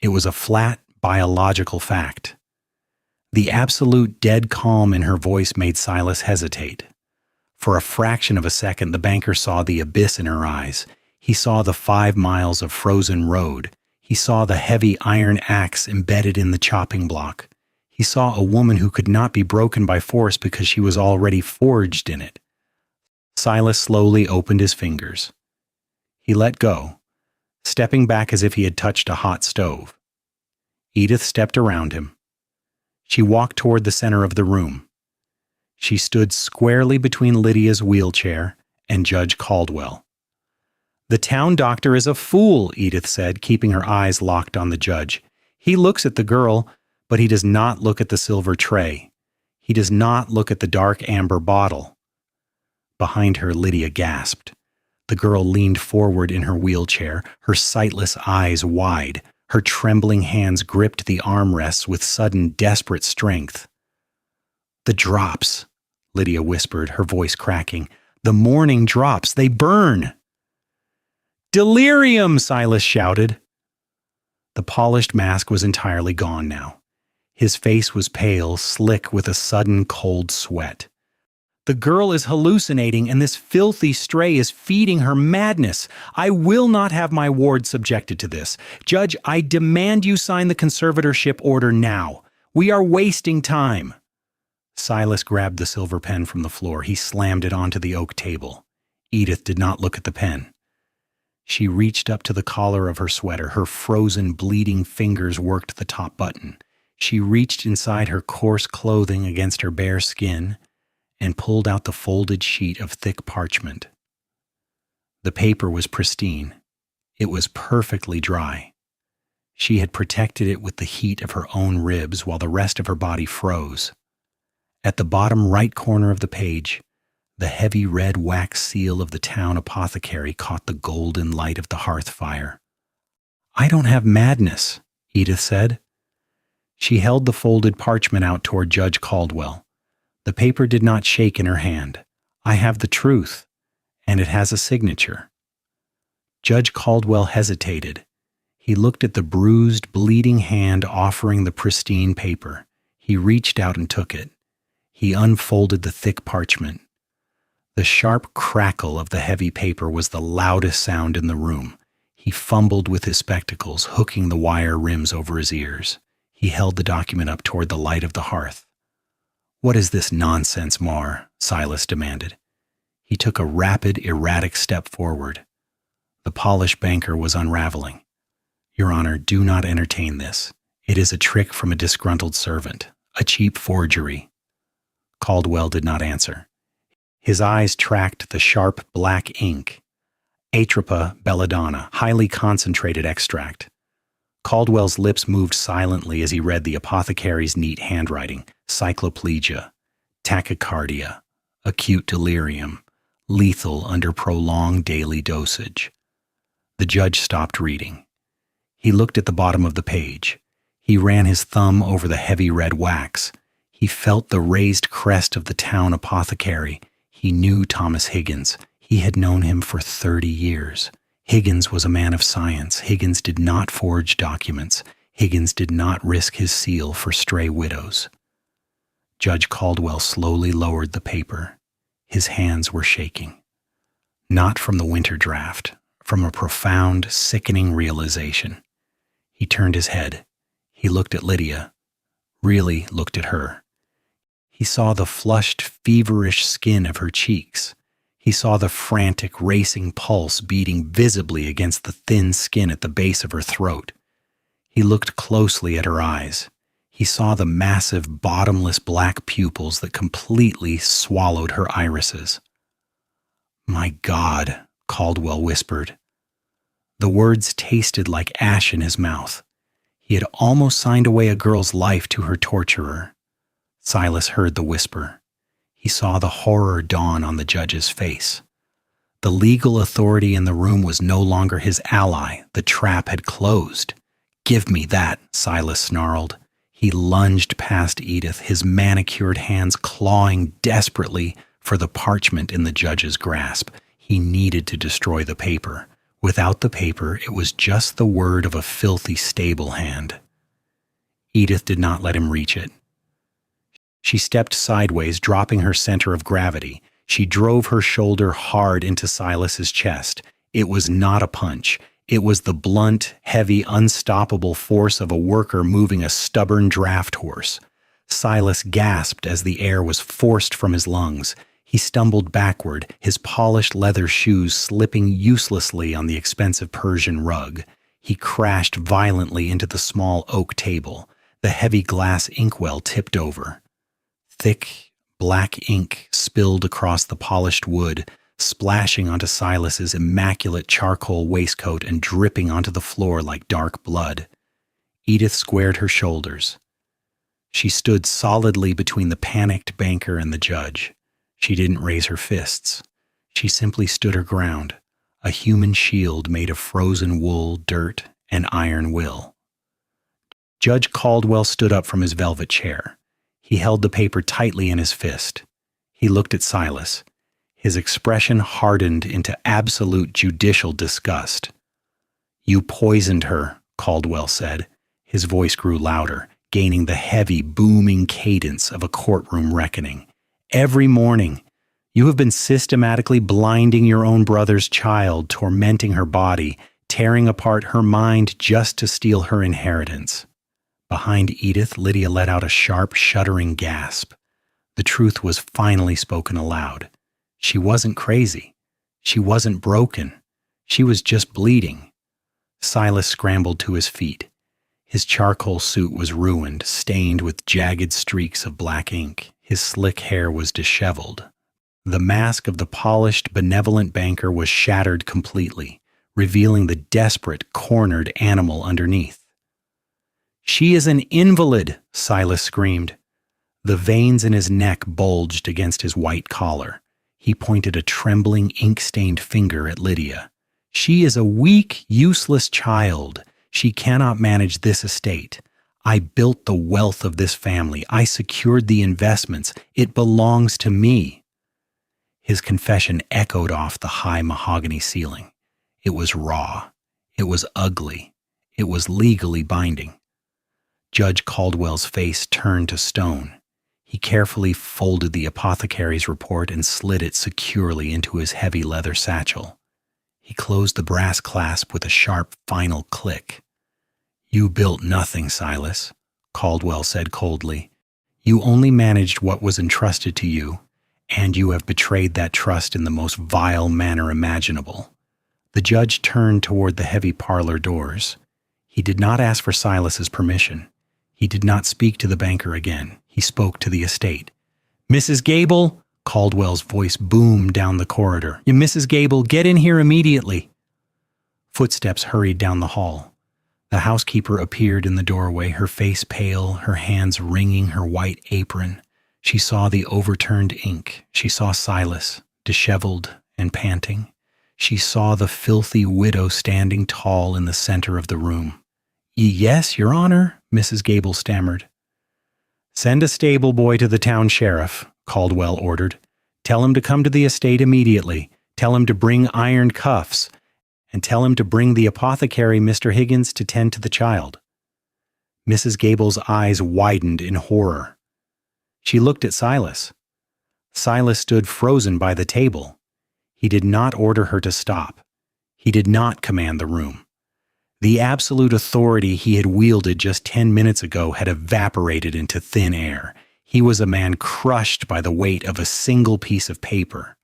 It was a flat, biological fact. The absolute dead calm in her voice made Silas hesitate. For a fraction of a second, the banker saw the abyss in her eyes. He saw the 5 miles of frozen road. He saw the heavy iron axe embedded in the chopping block. He saw a woman who could not be broken by force because she was already forged in it. Silas slowly opened his fingers. He let go, stepping back as if he had touched a hot stove. Edith stepped around him. She walked toward the center of the room. She stood squarely between Lydia's wheelchair and Judge Caldwell. "The town doctor is a fool," Edith said, keeping her eyes locked on the judge. "He looks at the girl, but he does not look at the silver tray. He does not look at the dark amber bottle." Behind her, Lydia gasped. The girl leaned forward in her wheelchair, her sightless eyes wide, Her trembling hands gripped the armrests with sudden, desperate strength. "The drops," Lydia whispered, her voice cracking. "The morning drops, they burn!" "Delirium!" Silas shouted. The polished mask was entirely gone now. His face was pale, slick with a sudden cold sweat. "The girl is hallucinating, and this filthy stray is feeding her madness. I will not have my ward subjected to this. Judge, I demand you sign the conservatorship order now. We are wasting time." Silas grabbed the silver pen from the floor. He slammed it onto the oak table. Edith did not look at the pen. She reached up to the collar of her sweater. Her frozen, bleeding fingers worked the top button. She reached inside her coarse clothing against her bare skin and pulled out the folded sheet of thick parchment. The paper was pristine. It was perfectly dry. She had protected it with the heat of her own ribs while the rest of her body froze. At the bottom right corner of the page, the heavy red wax seal of the town apothecary caught the golden light of the hearth fire. "I don't have madness," Edith said. She held the folded parchment out toward Judge Caldwell. The paper did not shake in her hand. "I have the truth, and it has a signature." Judge Caldwell hesitated. He looked at the bruised, bleeding hand offering the pristine paper. He reached out and took it. He unfolded the thick parchment. The sharp crackle of the heavy paper was the loudest sound in the room. He fumbled with his spectacles, hooking the wire rims over his ears. He held the document up toward the light of the hearth. "What is this nonsense, Mar?" Silas demanded. He took a rapid, erratic step forward. The polished banker was unraveling. "Your Honor, do not entertain this. It is a trick from a disgruntled servant, a cheap forgery." Caldwell did not answer. His eyes tracked the sharp black ink. Atropa belladonna, highly concentrated extract. Caldwell's lips moved silently as he read the apothecary's neat handwriting. Cycloplegia, tachycardia, acute delirium, lethal under prolonged daily dosage. The judge stopped reading. He looked at the bottom of the page. He ran his thumb over the heavy red wax. He felt the raised crest of the town apothecary. He knew Thomas Higgins. He had known him for 30 years. Higgins was a man of science. Higgins did not forge documents. Higgins did not risk his seal for stray widows. Judge Caldwell slowly lowered the paper. His hands were shaking. Not from the winter draft, from a profound, sickening realization. He turned his head. He looked at Lydia, really looked at her. He saw the flushed, feverish skin of her cheeks. He saw the frantic, racing pulse beating visibly against the thin skin at the base of her throat. He looked closely at her eyes. He saw the massive, bottomless black pupils that completely swallowed her irises. "My God," Caldwell whispered. The words tasted like ash in his mouth. He had almost signed away a girl's life to her torturer. Silas heard the whisper. He saw the horror dawn on the judge's face. The legal authority in the room was no longer his ally. The trap had closed. "Give me that," Silas snarled. He lunged past Edith, his manicured hands clawing desperately for the parchment in the judge's grasp. He needed to destroy the paper. Without the paper, it was just the word of a filthy stable hand. Edith did not let him reach it. She stepped sideways, dropping her center of gravity. She drove her shoulder hard into Silas's chest. It was not a punch. It was the blunt, heavy, unstoppable force of a worker moving a stubborn draft horse. Silas gasped as the air was forced from his lungs. He stumbled backward, his polished leather shoes slipping uselessly on the expensive Persian rug. He crashed violently into the small oak table. The heavy glass inkwell tipped over. Thick, black ink spilled across the polished wood, splashing onto Silas's immaculate charcoal waistcoat and dripping onto the floor like dark blood. Edith squared her shoulders. She stood solidly between the panicked banker and the judge. She didn't raise her fists. She simply stood her ground, a human shield made of frozen wool, dirt, and iron will. Judge Caldwell stood up from his velvet chair. He held the paper tightly in his fist. He looked at Silas. His expression hardened into absolute judicial disgust. "You poisoned her," Caldwell said. His voice grew louder, gaining the heavy, booming cadence of a courtroom reckoning. "Every morning, you have been systematically blinding your own brother's child, tormenting her body, tearing apart her mind just to steal her inheritance." Behind Edith, Lydia let out a sharp, shuddering gasp. The truth was finally spoken aloud. She wasn't crazy. She wasn't broken. She was just bleeding. Silas scrambled to his feet. His charcoal suit was ruined, stained with jagged streaks of black ink. His slick hair was disheveled. The mask of the polished, benevolent banker was shattered completely, revealing the desperate, cornered animal underneath. "She is an invalid," Silas screamed. The veins in his neck bulged against his white collar. He pointed a trembling, ink-stained finger at Lydia. "She is a weak, useless child. She cannot manage this estate. I built the wealth of this family. I secured the investments. It belongs to me." His confession echoed off the high mahogany ceiling. It was raw. It was ugly. It was legally binding. Judge Caldwell's face turned to stone. He carefully folded the apothecary's report and slid it securely into his heavy leather satchel. He closed the brass clasp with a sharp, final click. "You built nothing, Silas," Caldwell said coldly. "You only managed what was entrusted to you, and you have betrayed that trust in the most vile manner imaginable." The judge turned toward the heavy parlor doors. He did not ask for Silas's permission. He did not speak to the banker again. He spoke to the estate. "Mrs. Gable," Caldwell's voice boomed down the corridor. "Mrs. Gable, get in here immediately." Footsteps hurried down the hall. The housekeeper appeared in the doorway, her face pale, her hands wringing her white apron. She saw the overturned ink. She saw Silas, disheveled and panting. She saw the filthy widow standing tall in the center of the room. "Yes, Your Honor," Mrs. Gable stammered. "Send a stable boy to the town sheriff," Caldwell ordered. "Tell him to come to the estate immediately. Tell him to bring iron cuffs. And tell him to bring the apothecary, Mr. Higgins, to tend to the child." Mrs. Gable's eyes widened in horror. She looked at Silas. Silas stood frozen by the table. He did not order her to stop. He did not command the room. The absolute authority he had wielded just 10 minutes ago had evaporated into thin air. He was a man crushed by the weight of a single piece of paper.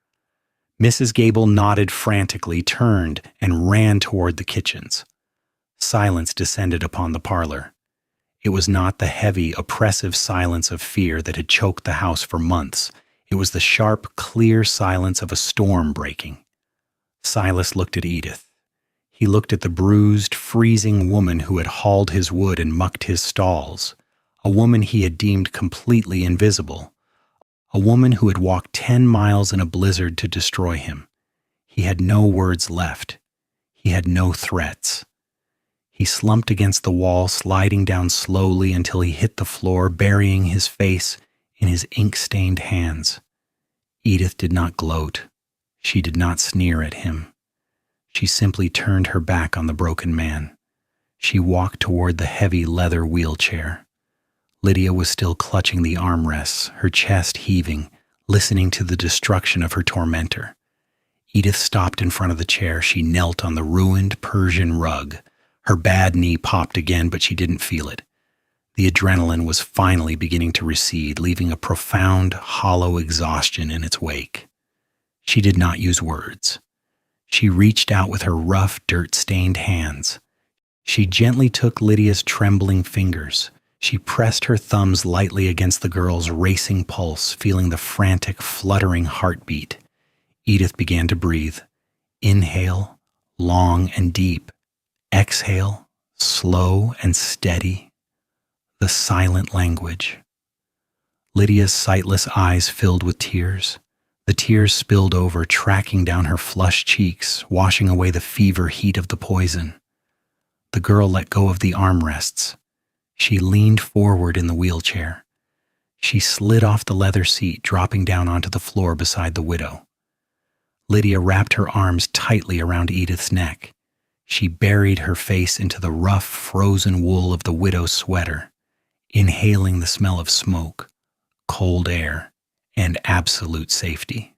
Mrs. Gable nodded frantically, turned, and ran toward the kitchens. Silence descended upon the parlor. It was not the heavy, oppressive silence of fear that had choked the house for months. It was the sharp, clear silence of a storm breaking. Silas looked at Edith. He looked at the bruised, freezing woman who had hauled his wood and mucked his stalls, a woman he had deemed completely invisible, a woman who had walked 10 miles in a blizzard to destroy him. He had no words left. He had no threats. He slumped against the wall, sliding down slowly until he hit the floor, burying his face in his ink-stained hands. Edith did not gloat. She did not sneer at him. She simply turned her back on the broken man. She walked toward the heavy leather wheelchair. Lydia was still clutching the armrests, her chest heaving, listening to the destruction of her tormentor. Edith stopped in front of the chair. She knelt on the ruined Persian rug. Her bad knee popped again, but she didn't feel it. The adrenaline was finally beginning to recede, leaving a profound, hollow exhaustion in its wake. She did not use words. She reached out with her rough, dirt-stained hands. She gently took Lydia's trembling fingers. She pressed her thumbs lightly against the girl's racing pulse, feeling the frantic, fluttering heartbeat. Edith began to breathe. Inhale, long and deep. Exhale, slow and steady. The silent language. Lydia's sightless eyes filled with tears. The tears spilled over, tracking down her flushed cheeks, washing away the fever heat of the poison. The girl let go of the armrests. She leaned forward in the wheelchair. She slid off the leather seat, dropping down onto the floor beside the widow. Lydia wrapped her arms tightly around Edith's neck. She buried her face into the rough, frozen wool of the widow's sweater, inhaling the smell of smoke, cold air, and absolute safety.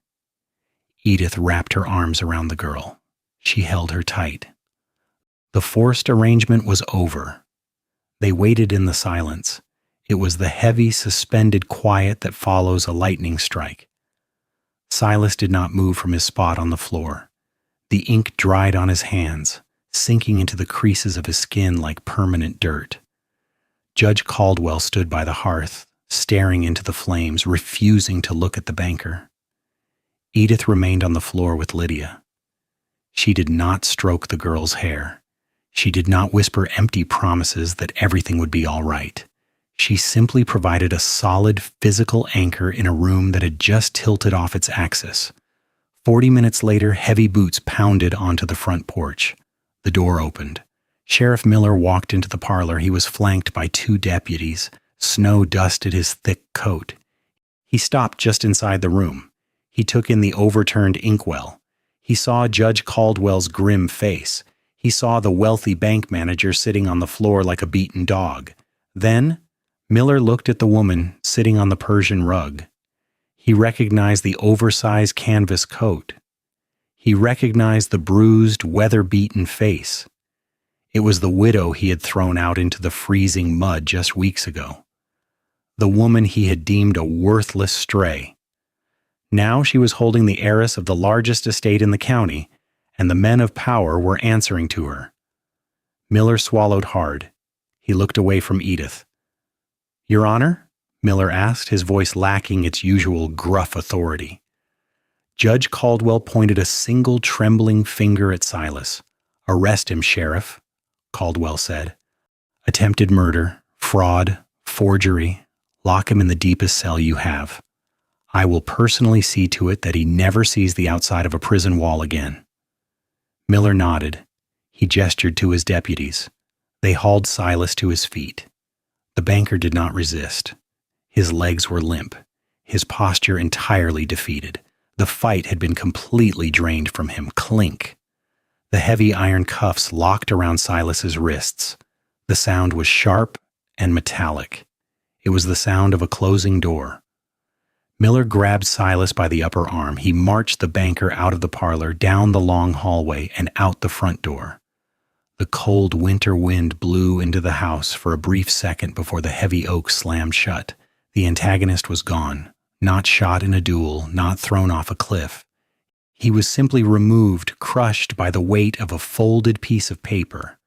Edith wrapped her arms around the girl. She held her tight. The forced arrangement was over. They waited in the silence. It was the heavy, suspended quiet that follows a lightning strike. Silas did not move from his spot on the floor. The ink dried on his hands, sinking into the creases of his skin like permanent dirt. Judge Caldwell stood by the hearth, staring into the flames, refusing to look at the banker. Edith remained on the floor with Lydia. She did not stroke the girl's hair. She did not whisper empty promises that everything would be all right. She simply provided a solid physical anchor in a room that had just tilted off its axis. 40 minutes later, heavy boots pounded onto the front porch. The door opened. Sheriff Miller walked into the parlor. He was flanked by 2 deputies. Snow dusted his thick coat. He stopped just inside the room. He took in the overturned inkwell. He saw Judge Caldwell's grim face. He saw the wealthy bank manager sitting on the floor like a beaten dog. Then, Miller looked at the woman sitting on the Persian rug. He recognized the oversized canvas coat. He recognized the bruised, weather-beaten face. It was the widow he had thrown out into the freezing mud just weeks ago. The woman he had deemed a worthless stray. Now she was holding the heiress of the largest estate in the county, and the men of power were answering to her. Miller swallowed hard. He looked away from Edith. "Your Honor?" Miller asked, his voice lacking its usual gruff authority. Judge Caldwell pointed a single trembling finger at Silas. "Arrest him, Sheriff," Caldwell said. "Attempted murder, fraud, forgery. Lock him in the deepest cell you have. I will personally see to it that he never sees the outside of a prison wall again." Miller nodded. He gestured to his deputies. They hauled Silas to his feet. The banker did not resist. His legs were limp, his posture entirely defeated. The fight had been completely drained from him. Clink. The heavy iron cuffs locked around Silas's wrists. The sound was sharp and metallic. It was the sound of a closing door. Miller grabbed Silas by the upper arm. He marched the banker out of the parlor, down the long hallway, and out the front door. The cold winter wind blew into the house for a brief second before the heavy oak slammed shut. The antagonist was gone, not shot in a duel, not thrown off a cliff. He was simply removed, crushed by the weight of a folded piece of paper.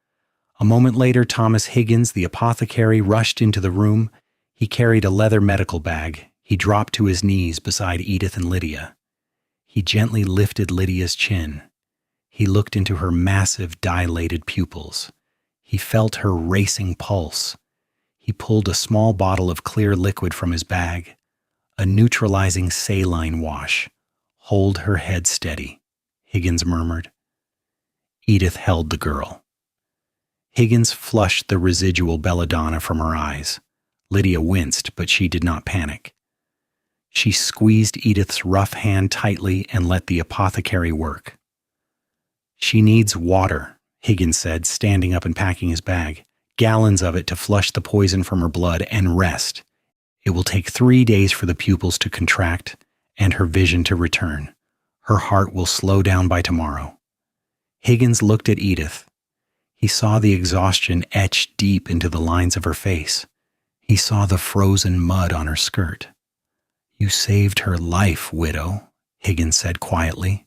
A moment later, Thomas Higgins, the apothecary, rushed into the room. He carried a leather medical bag. He dropped to his knees beside Edith and Lydia. He gently lifted Lydia's chin. He looked into her massive, dilated pupils. He felt her racing pulse. He pulled a small bottle of clear liquid from his bag, a neutralizing saline wash. "Hold her head steady," Higgins murmured. Edith held the girl. Higgins flushed the residual belladonna from her eyes. Lydia winced, but she did not panic. She squeezed Edith's rough hand tightly and let the apothecary work. "She needs water," Higgins said, standing up and packing his bag. "Gallons of it to flush the poison from her blood, and rest. It will take 3 days for the pupils to contract and her vision to return. Her heart will slow down by tomorrow." Higgins looked at Edith. He saw the exhaustion etched deep into the lines of her face. He saw the frozen mud on her skirt. "You saved her life, widow," Higgins said quietly.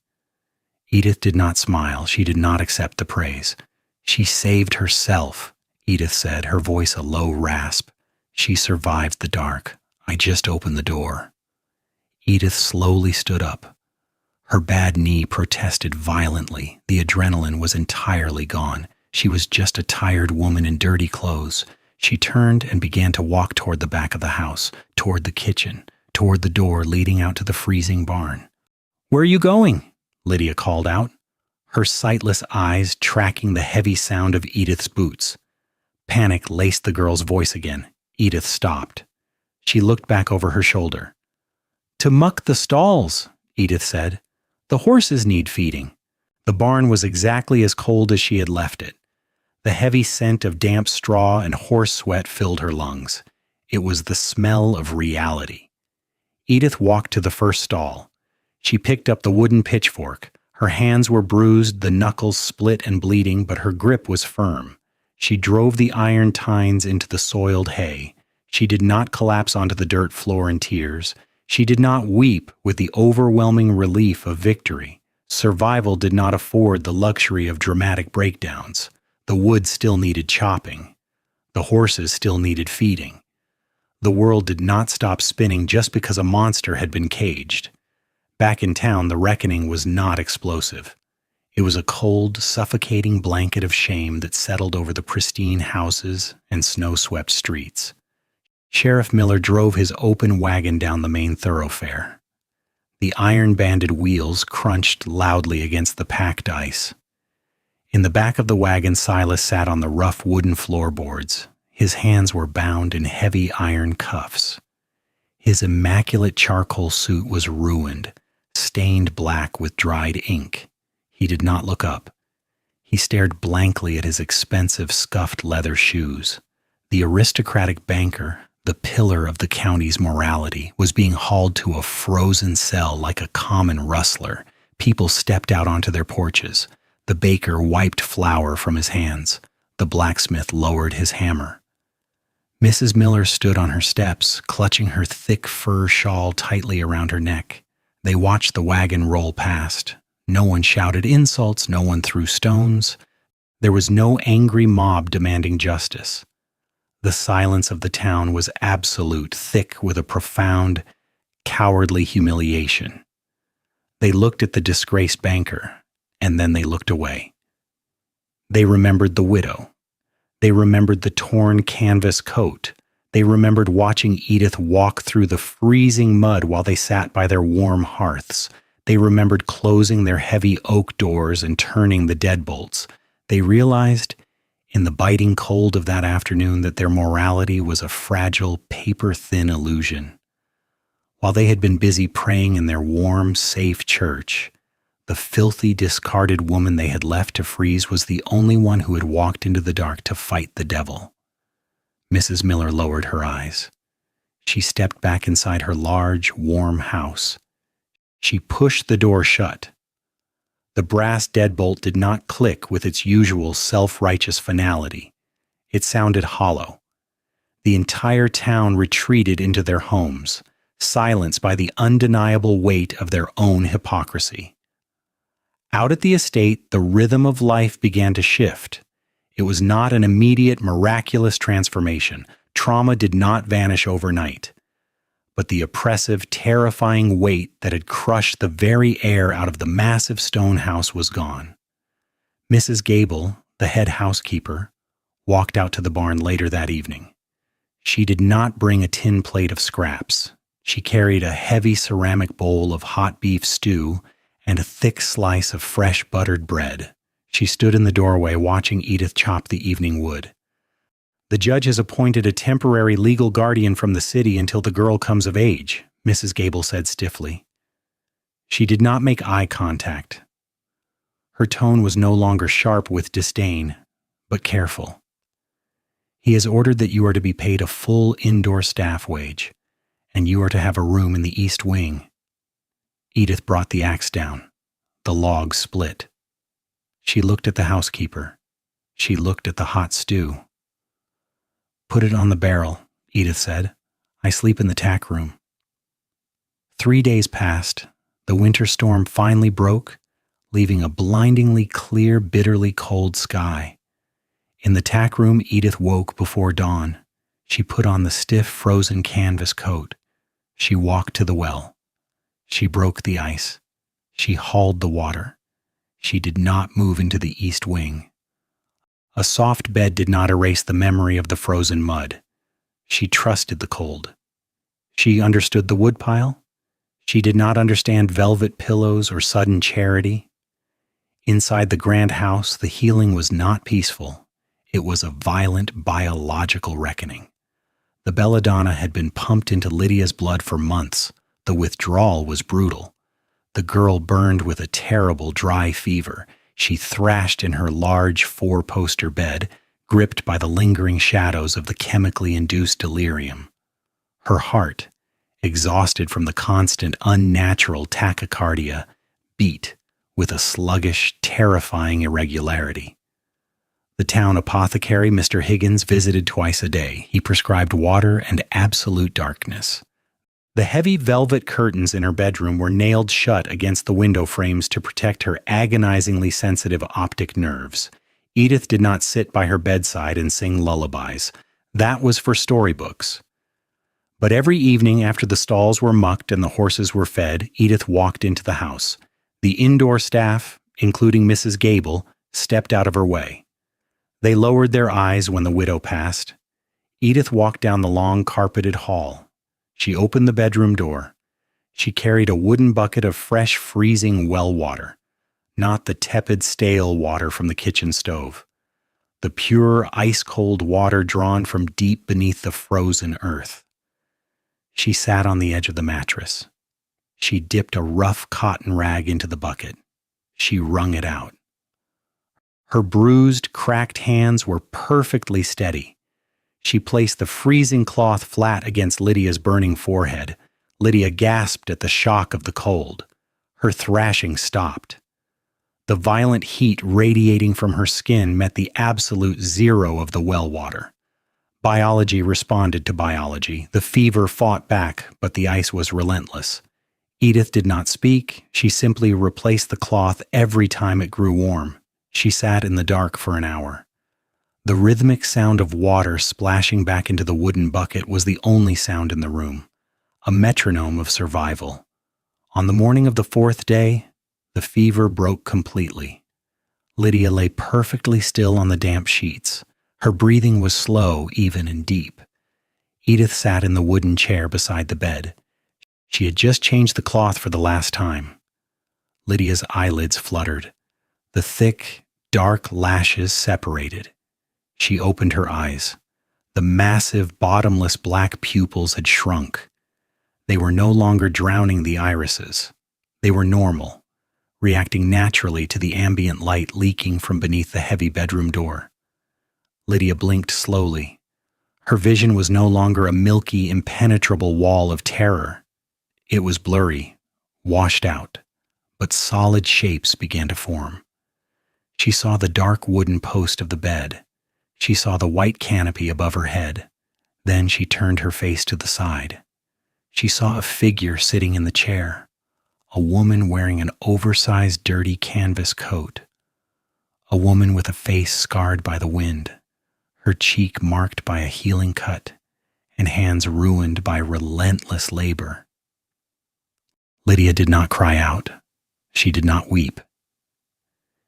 Edith did not smile. She did not accept the praise. "She saved herself," Edith said, her voice a low rasp. "She survived the dark. I just opened the door." Edith slowly stood up. Her bad knee protested violently. The adrenaline was entirely gone. She was just a tired woman in dirty clothes. She turned and began to walk toward the back of the house, toward the kitchen, toward the door leading out to the freezing barn. "Where are you going?" Lydia called out, her sightless eyes tracking the heavy sound of Edith's boots. Panic laced the girl's voice again. Edith stopped. She looked back over her shoulder. "To muck the stalls," Edith said. "The horses need feeding." The barn was exactly as cold as she had left it. The heavy scent of damp straw and horse sweat filled her lungs. It was the smell of reality. Edith walked to the first stall. She picked up the wooden pitchfork. Her hands were bruised, the knuckles split and bleeding, but her grip was firm. She drove the iron tines into the soiled hay. She did not collapse onto the dirt floor in tears. She did not weep with the overwhelming relief of victory. Survival did not afford the luxury of dramatic breakdowns. The wood still needed chopping. The horses still needed feeding. The world did not stop spinning just because a monster had been caged. Back in town, the reckoning was not explosive. It was a cold, suffocating blanket of shame that settled over the pristine houses and snow-swept streets. Sheriff Miller drove his open wagon down the main thoroughfare. The iron-banded wheels crunched loudly against the packed ice. In the back of the wagon, Silas sat on the rough wooden floorboards. His hands were bound in heavy iron cuffs. His immaculate charcoal suit was ruined, stained black with dried ink. He did not look up. He stared blankly at his expensive, scuffed leather shoes. The aristocratic banker, the pillar of the county's morality, was being hauled to a frozen cell like a common rustler. People stepped out onto their porches. The baker wiped flour from his hands. The blacksmith lowered his hammer. Mrs. Miller stood on her steps, clutching her thick fur shawl tightly around her neck. They watched the wagon roll past. No one shouted insults, no one threw stones. There was no angry mob demanding justice. The silence of the town was absolute, thick with a profound, cowardly humiliation. They looked at the disgraced banker, and then they looked away. They remembered the widow. They remembered the torn canvas coat. They remembered watching Edith walk through the freezing mud while they sat by their warm hearths. They remembered closing their heavy oak doors and turning the deadbolts. They realized, in the biting cold of that afternoon, that their morality was a fragile, paper-thin illusion. While they had been busy praying in their warm, safe church, the filthy, discarded woman they had left to freeze was the only one who had walked into the dark to fight the devil. Mrs. Miller lowered her eyes. She stepped back inside her large, warm house. She pushed the door shut. The brass deadbolt did not click with its usual self-righteous finality. It sounded hollow. The entire town retreated into their homes, silenced by the undeniable weight of their own hypocrisy. Out at the estate, the rhythm of life began to shift. It was not an immediate, miraculous transformation. Trauma did not vanish overnight. But the oppressive, terrifying weight that had crushed the very air out of the massive stone house was gone. Mrs. Gable, the head housekeeper, walked out to the barn later that evening. She did not bring a tin plate of scraps. She carried a heavy ceramic bowl of hot beef stew and a thick slice of fresh buttered bread. She stood in the doorway watching Edith chop the evening wood. "The judge has appointed a temporary legal guardian from the city until the girl comes of age," Mrs. Gable said stiffly. She did not make eye contact. Her tone was no longer sharp with disdain, but careful. "He has ordered that you are to be paid a full indoor staff wage, and you are to have a room in the east wing." Edith brought the axe down. The log split. She looked at the housekeeper. She looked at the hot stew. "Put it on the barrel," Edith said. "I sleep in the tack room." 3 days passed. The winter storm finally broke, leaving a blindingly clear, bitterly cold sky. In the tack room, Edith woke before dawn. She put on the stiff, frozen canvas coat. She walked to the well. She broke the ice. She hauled the water. She did not move into the east wing. A soft bed did not erase the memory of the frozen mud. She trusted the cold. She understood the woodpile. She did not understand velvet pillows or sudden charity. Inside the grand house, the healing was not peaceful. It was a violent biological reckoning. The belladonna had been pumped into Lydia's blood for months. The withdrawal was brutal. The girl burned with a terrible dry fever. She thrashed in her large four-poster bed, gripped by the lingering shadows of the chemically induced delirium. Her heart, exhausted from the constant unnatural tachycardia, beat with a sluggish, terrifying irregularity. The town apothecary, Mr. Higgins, visited twice a day. He prescribed water and absolute darkness. The heavy velvet curtains in her bedroom were nailed shut against the window frames to protect her agonizingly sensitive optic nerves. Edith did not sit by her bedside and sing lullabies. That was for storybooks. But every evening after the stalls were mucked and the horses were fed, Edith walked into the house. The indoor staff, including Mrs. Gable, stepped out of her way. They lowered their eyes when the widow passed. Edith walked down the long carpeted hall. She opened the bedroom door. She carried a wooden bucket of fresh, freezing well water, not the tepid, stale water from the kitchen stove. The pure, ice-cold water drawn from deep beneath the frozen earth. She sat on the edge of the mattress. She dipped a rough cotton rag into the bucket. She wrung it out. Her bruised, cracked hands were perfectly steady. She placed the freezing cloth flat against Lydia's burning forehead. Lydia gasped at the shock of the cold. Her thrashing stopped. The violent heat radiating from her skin met the absolute zero of the well water. Biology responded to biology. The fever fought back, but the ice was relentless. Edith did not speak. She simply replaced the cloth every time it grew warm. She sat in the dark for an hour. The rhythmic sound of water splashing back into the wooden bucket was the only sound in the room, a metronome of survival. On the morning of the fourth day, the fever broke completely. Lydia lay perfectly still on the damp sheets. Her breathing was slow, even, and deep. Edith sat in the wooden chair beside the bed. She had just changed the cloth for the last time. Lydia's eyelids fluttered. The thick, dark lashes separated. She opened her eyes. The massive, bottomless black pupils had shrunk. They were no longer drowning the irises. They were normal, reacting naturally to the ambient light leaking from beneath the heavy bedroom door. Lydia blinked slowly. Her vision was no longer a milky, impenetrable wall of terror. It was blurry, washed out, but solid shapes began to form. She saw the dark wooden post of the bed. She saw the white canopy above her head. Then she turned her face to the side. She saw a figure sitting in the chair, a woman wearing an oversized, dirty canvas coat, a woman with a face scarred by the wind, her cheek marked by a healing cut, and hands ruined by relentless labor. Lydia did not cry out. She did not weep.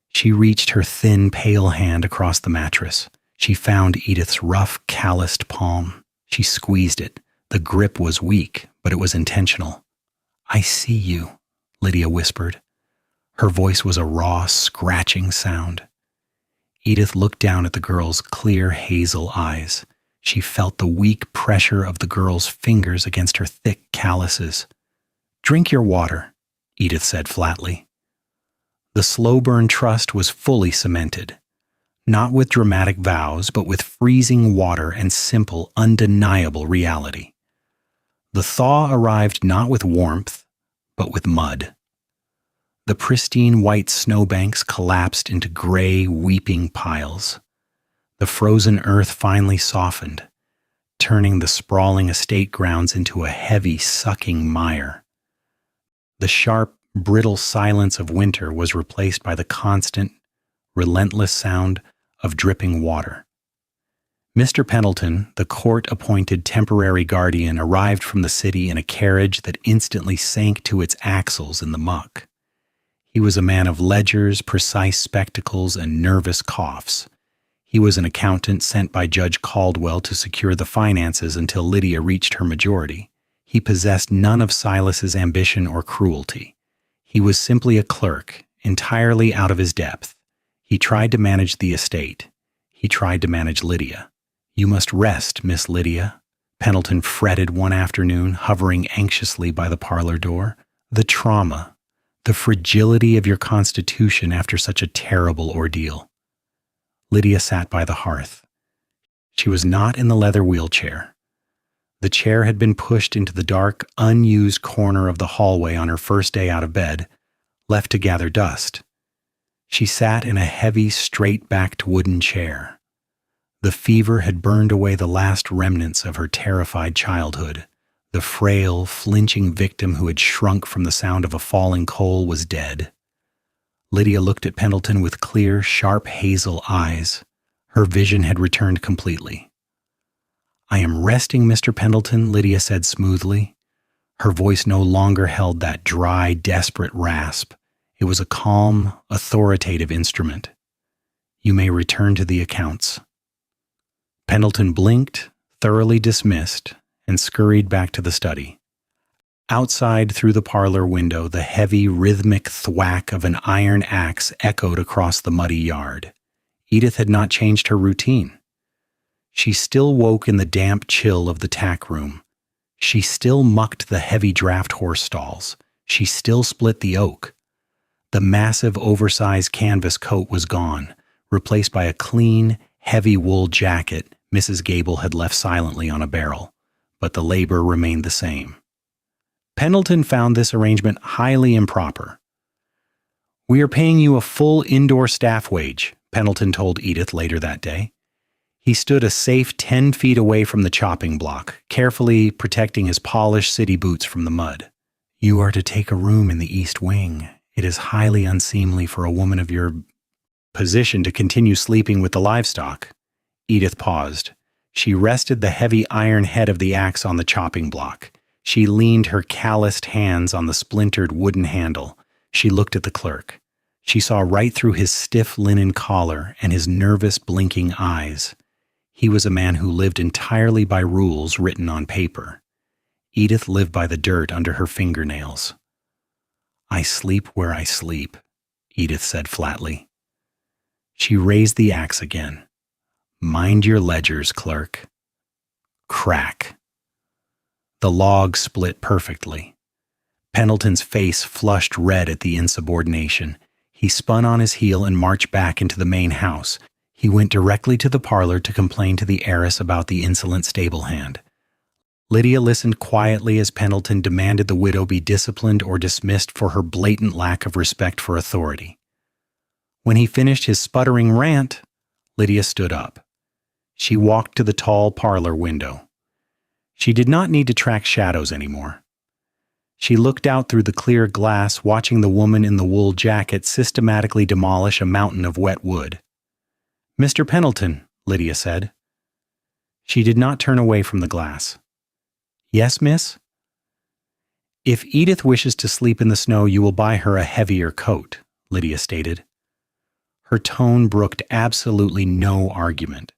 She reached her thin, pale hand across the mattress. She found Edith's rough, calloused palm. She squeezed it. The grip was weak, but it was intentional. "I see you," Lydia whispered. Her voice was a raw, scratching sound. Edith looked down at the girl's clear hazel eyes. She felt the weak pressure of the girl's fingers against her thick calluses. "Drink your water," Edith said flatly. The slow-burn trust was fully cemented, not with dramatic vows, but with freezing water and simple, undeniable reality. The thaw arrived not with warmth, but with mud. The pristine white snowbanks collapsed into gray, weeping piles. The frozen earth finally softened, turning the sprawling estate grounds into a heavy, sucking mire. The sharp, brittle silence of winter was replaced by the constant, relentless sound of dripping water. Mr. Pendleton, the court-appointed temporary guardian, arrived from the city in a carriage that instantly sank to its axles in the muck. He was a man of ledgers, precise spectacles, and nervous coughs. He was an accountant sent by Judge Caldwell to secure the finances until Lydia reached her majority. He possessed none of Silas's ambition or cruelty. He was simply a clerk, entirely out of his depth. He tried to manage the estate. He tried to manage Lydia. "You must rest, Miss Lydia," Pendleton fretted one afternoon, hovering anxiously by the parlor door. "The trauma, the fragility of your constitution after such a terrible ordeal." Lydia sat by the hearth. She was not in the leather wheelchair. The chair had been pushed into the dark, unused corner of the hallway on her first day out of bed, left to gather dust. She sat in a heavy, straight-backed wooden chair. The fever had burned away the last remnants of her terrified childhood. The frail, flinching victim who had shrunk from the sound of a falling coal was dead. Lydia looked at Pendleton with clear, sharp hazel eyes. Her vision had returned completely. "I am resting, Mr. Pendleton," Lydia said smoothly. Her voice no longer held that dry, desperate rasp. It was a calm, authoritative instrument. "You may return to the accounts." Pendleton blinked, thoroughly dismissed, and scurried back to the study. Outside, through the parlor window, the heavy, rhythmic thwack of an iron axe echoed across the muddy yard. Edith had not changed her routine. She still woke in the damp chill of the tack room. She still mucked the heavy draft horse stalls. She still split the oak. The massive, oversized canvas coat was gone, replaced by a clean, heavy wool jacket Mrs. Gable had left silently on a barrel, but the labor remained the same. Pendleton found this arrangement highly improper. "We are paying you a full indoor staff wage," Pendleton told Edith later that day. He stood a safe 10 feet away from the chopping block, carefully protecting his polished city boots from the mud. "You are to take a room in the East Wing. It is highly unseemly for a woman of your position to continue sleeping with the livestock." Edith paused. She rested the heavy iron head of the axe on the chopping block. She leaned her calloused hands on the splintered wooden handle. She looked at the clerk. She saw right through his stiff linen collar and his nervous, blinking eyes. He was a man who lived entirely by rules written on paper. Edith lived by the dirt under her fingernails. "I sleep where I sleep," Edith said flatly. She raised the axe again. "Mind your ledgers, clerk." Crack. The log split perfectly. Pendleton's face flushed red at the insubordination. He spun on his heel and marched back into the main house. He went directly to the parlor to complain to the heiress about the insolent stable hand. Lydia listened quietly as Pendleton demanded the widow be disciplined or dismissed for her blatant lack of respect for authority. When he finished his sputtering rant, Lydia stood up. She walked to the tall parlor window. She did not need to track shadows anymore. She looked out through the clear glass, watching the woman in the wool jacket systematically demolish a mountain of wet wood. "Mr. Pendleton," Lydia said. She did not turn away from the glass. "Yes, miss?" "If Edith wishes to sleep in the snow, you will buy her a heavier coat," Lydia stated. Her tone brooked absolutely no argument.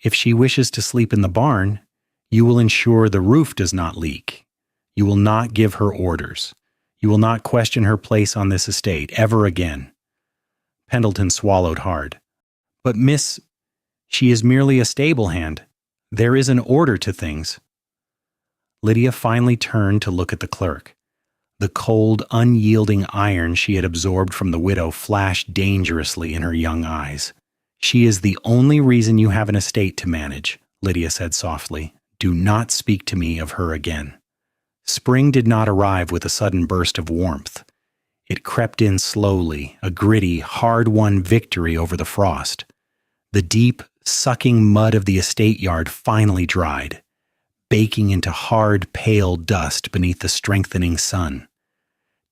"If she wishes to sleep in the barn, you will ensure the roof does not leak. You will not give her orders. You will not question her place on this estate ever again." Pendleton swallowed hard. "But miss, she is merely a stable hand. There is an order to things." Lydia finally turned to look at the clerk. The cold, unyielding iron she had absorbed from the widow flashed dangerously in her young eyes. "She is the only reason you have an estate to manage," Lydia said softly. "Do not speak to me of her again." Spring did not arrive with a sudden burst of warmth. It crept in slowly, a gritty, hard-won victory over the frost. The deep, sucking mud of the estate yard finally dried, baking into hard, pale dust beneath the strengthening sun.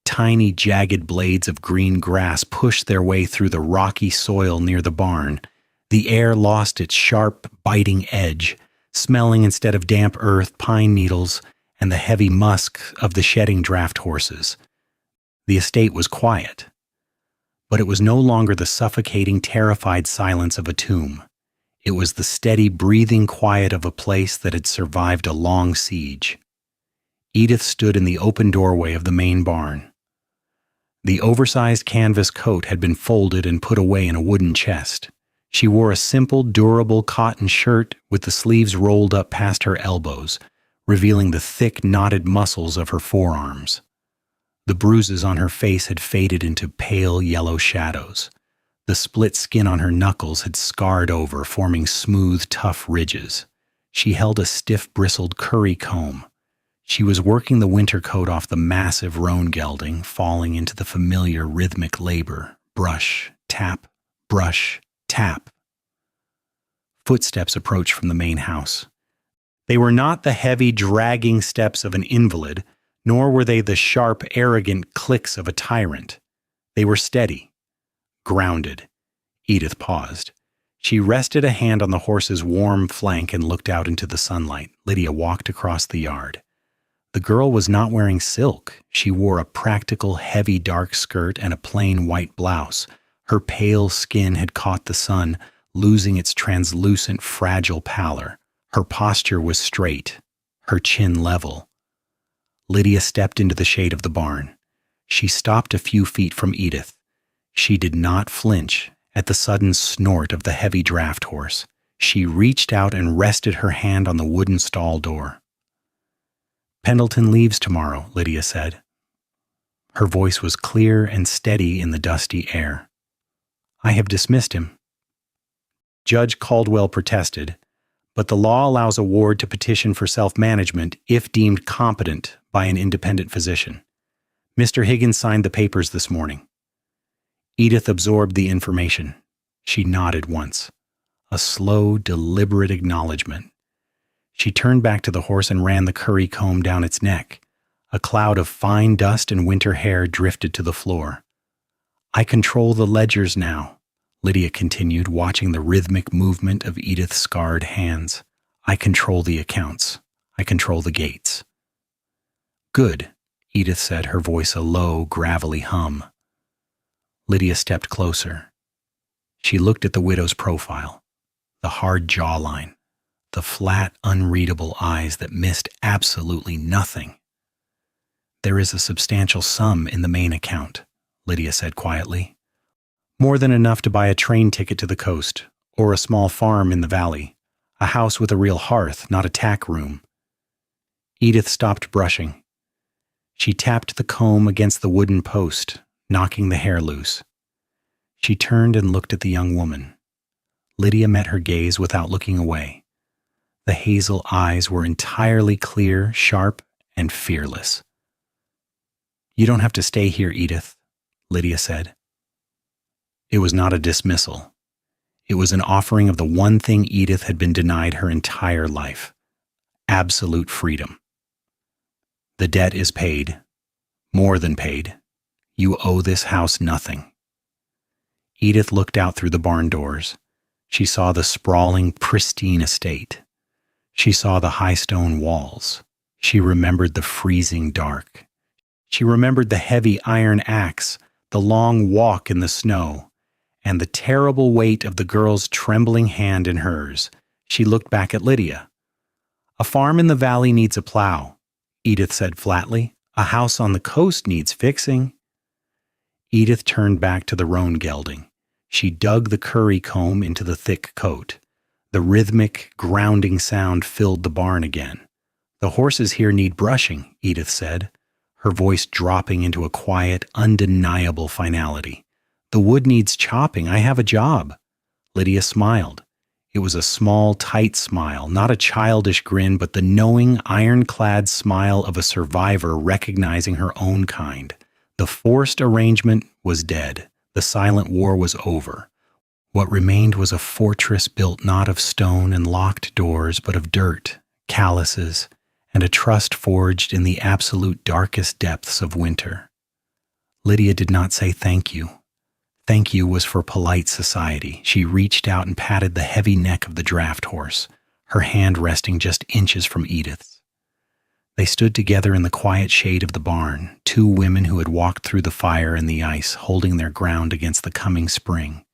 Tiny, jagged blades of green grass pushed their way through the rocky soil near the barn. The air lost its sharp, biting edge, smelling instead of damp earth, pine needles, and the heavy musk of the shedding draft horses. The estate was quiet, but it was no longer the suffocating, terrified silence of a tomb. It was the steady, breathing quiet of a place that had survived a long siege. Edith stood in the open doorway of the main barn. The oversized canvas coat had been folded and put away in a wooden chest. She wore a simple, durable cotton shirt with the sleeves rolled up past her elbows, revealing the thick, knotted muscles of her forearms. The bruises on her face had faded into pale yellow shadows. The split skin on her knuckles had scarred over, forming smooth, tough ridges. She held a stiff, bristled curry comb. She was working the winter coat off the massive roan gelding, falling into the familiar rhythmic labor. Brush, tap, brush, tap. Footsteps approached from the main house. They were not the heavy, dragging steps of an invalid, nor were they the sharp, arrogant clicks of a tyrant. They were steady, grounded. Edith paused. She rested a hand on the horse's warm flank and looked out into the sunlight. Lydia walked across the yard. The girl was not wearing silk. She wore a practical, heavy dark skirt and a plain white blouse. Her pale skin had caught the sun, losing its translucent, fragile pallor. Her posture was straight, her chin level. Lydia stepped into the shade of the barn. She stopped a few feet from Edith. She did not flinch at the sudden snort of the heavy draft horse. She reached out and rested her hand on the wooden stall door. "Pendleton leaves tomorrow," Lydia said. Her voice was clear and steady in the dusty air. "I have dismissed him." Judge Caldwell protested, but the law allows a ward to petition for self-management if deemed competent by an independent physician. Mr. Higgins signed the papers this morning. Edith absorbed the information. She nodded once. A slow, deliberate acknowledgement. She turned back to the horse and ran the curry comb down its neck. A cloud of fine dust and winter hair drifted to the floor. "I control the ledgers now," Lydia continued, watching the rhythmic movement of Edith's scarred hands. "I control the accounts. I control the gates." "Good," Edith said, her voice a low, gravelly hum. Lydia stepped closer. She looked at the widow's profile, the hard jawline, the flat, unreadable eyes that missed absolutely nothing. "There is a substantial sum in the main account," Lydia said quietly. "More than enough to buy a train ticket to the coast, or a small farm in the valley, a house with a real hearth, not a tack room." Edith stopped brushing. She tapped the comb against the wooden post, knocking the hair loose. She turned and looked at the young woman. Lydia met her gaze without looking away. The hazel eyes were entirely clear, sharp, and fearless. "You don't have to stay here, Edith," Lydia said. It was not a dismissal. It was an offering of the one thing Edith had been denied her entire life: absolute freedom. "The debt is paid. More than paid. You owe this house nothing." Edith looked out through the barn doors. She saw the sprawling, pristine estate. She saw the high stone walls. She remembered the freezing dark. She remembered the heavy iron axe, the long walk in the snow, and the terrible weight of the girl's trembling hand in hers. She looked back at Lydia. "A farm in the valley needs a plow," Edith said flatly. "A house on the coast needs fixing." Edith turned back to the roan gelding. She dug the curry comb into the thick coat. The rhythmic, grounding sound filled the barn again. "The horses here need brushing," Edith said, her voice dropping into a quiet, undeniable finality. "The wood needs chopping. I have a job." Lydia smiled. It was a small, tight smile, not a childish grin, but the knowing, ironclad smile of a survivor recognizing her own kind. The forced arrangement was dead. The silent war was over. What remained was a fortress built not of stone and locked doors, but of dirt, calluses, and a trust forged in the absolute darkest depths of winter. Lydia did not say thank you. Thank you was for polite society. She reached out and patted the heavy neck of the draft horse, her hand resting just inches from Edith's. They stood together in the quiet shade of the barn, two women who had walked through the fire and the ice, holding their ground against the coming spring.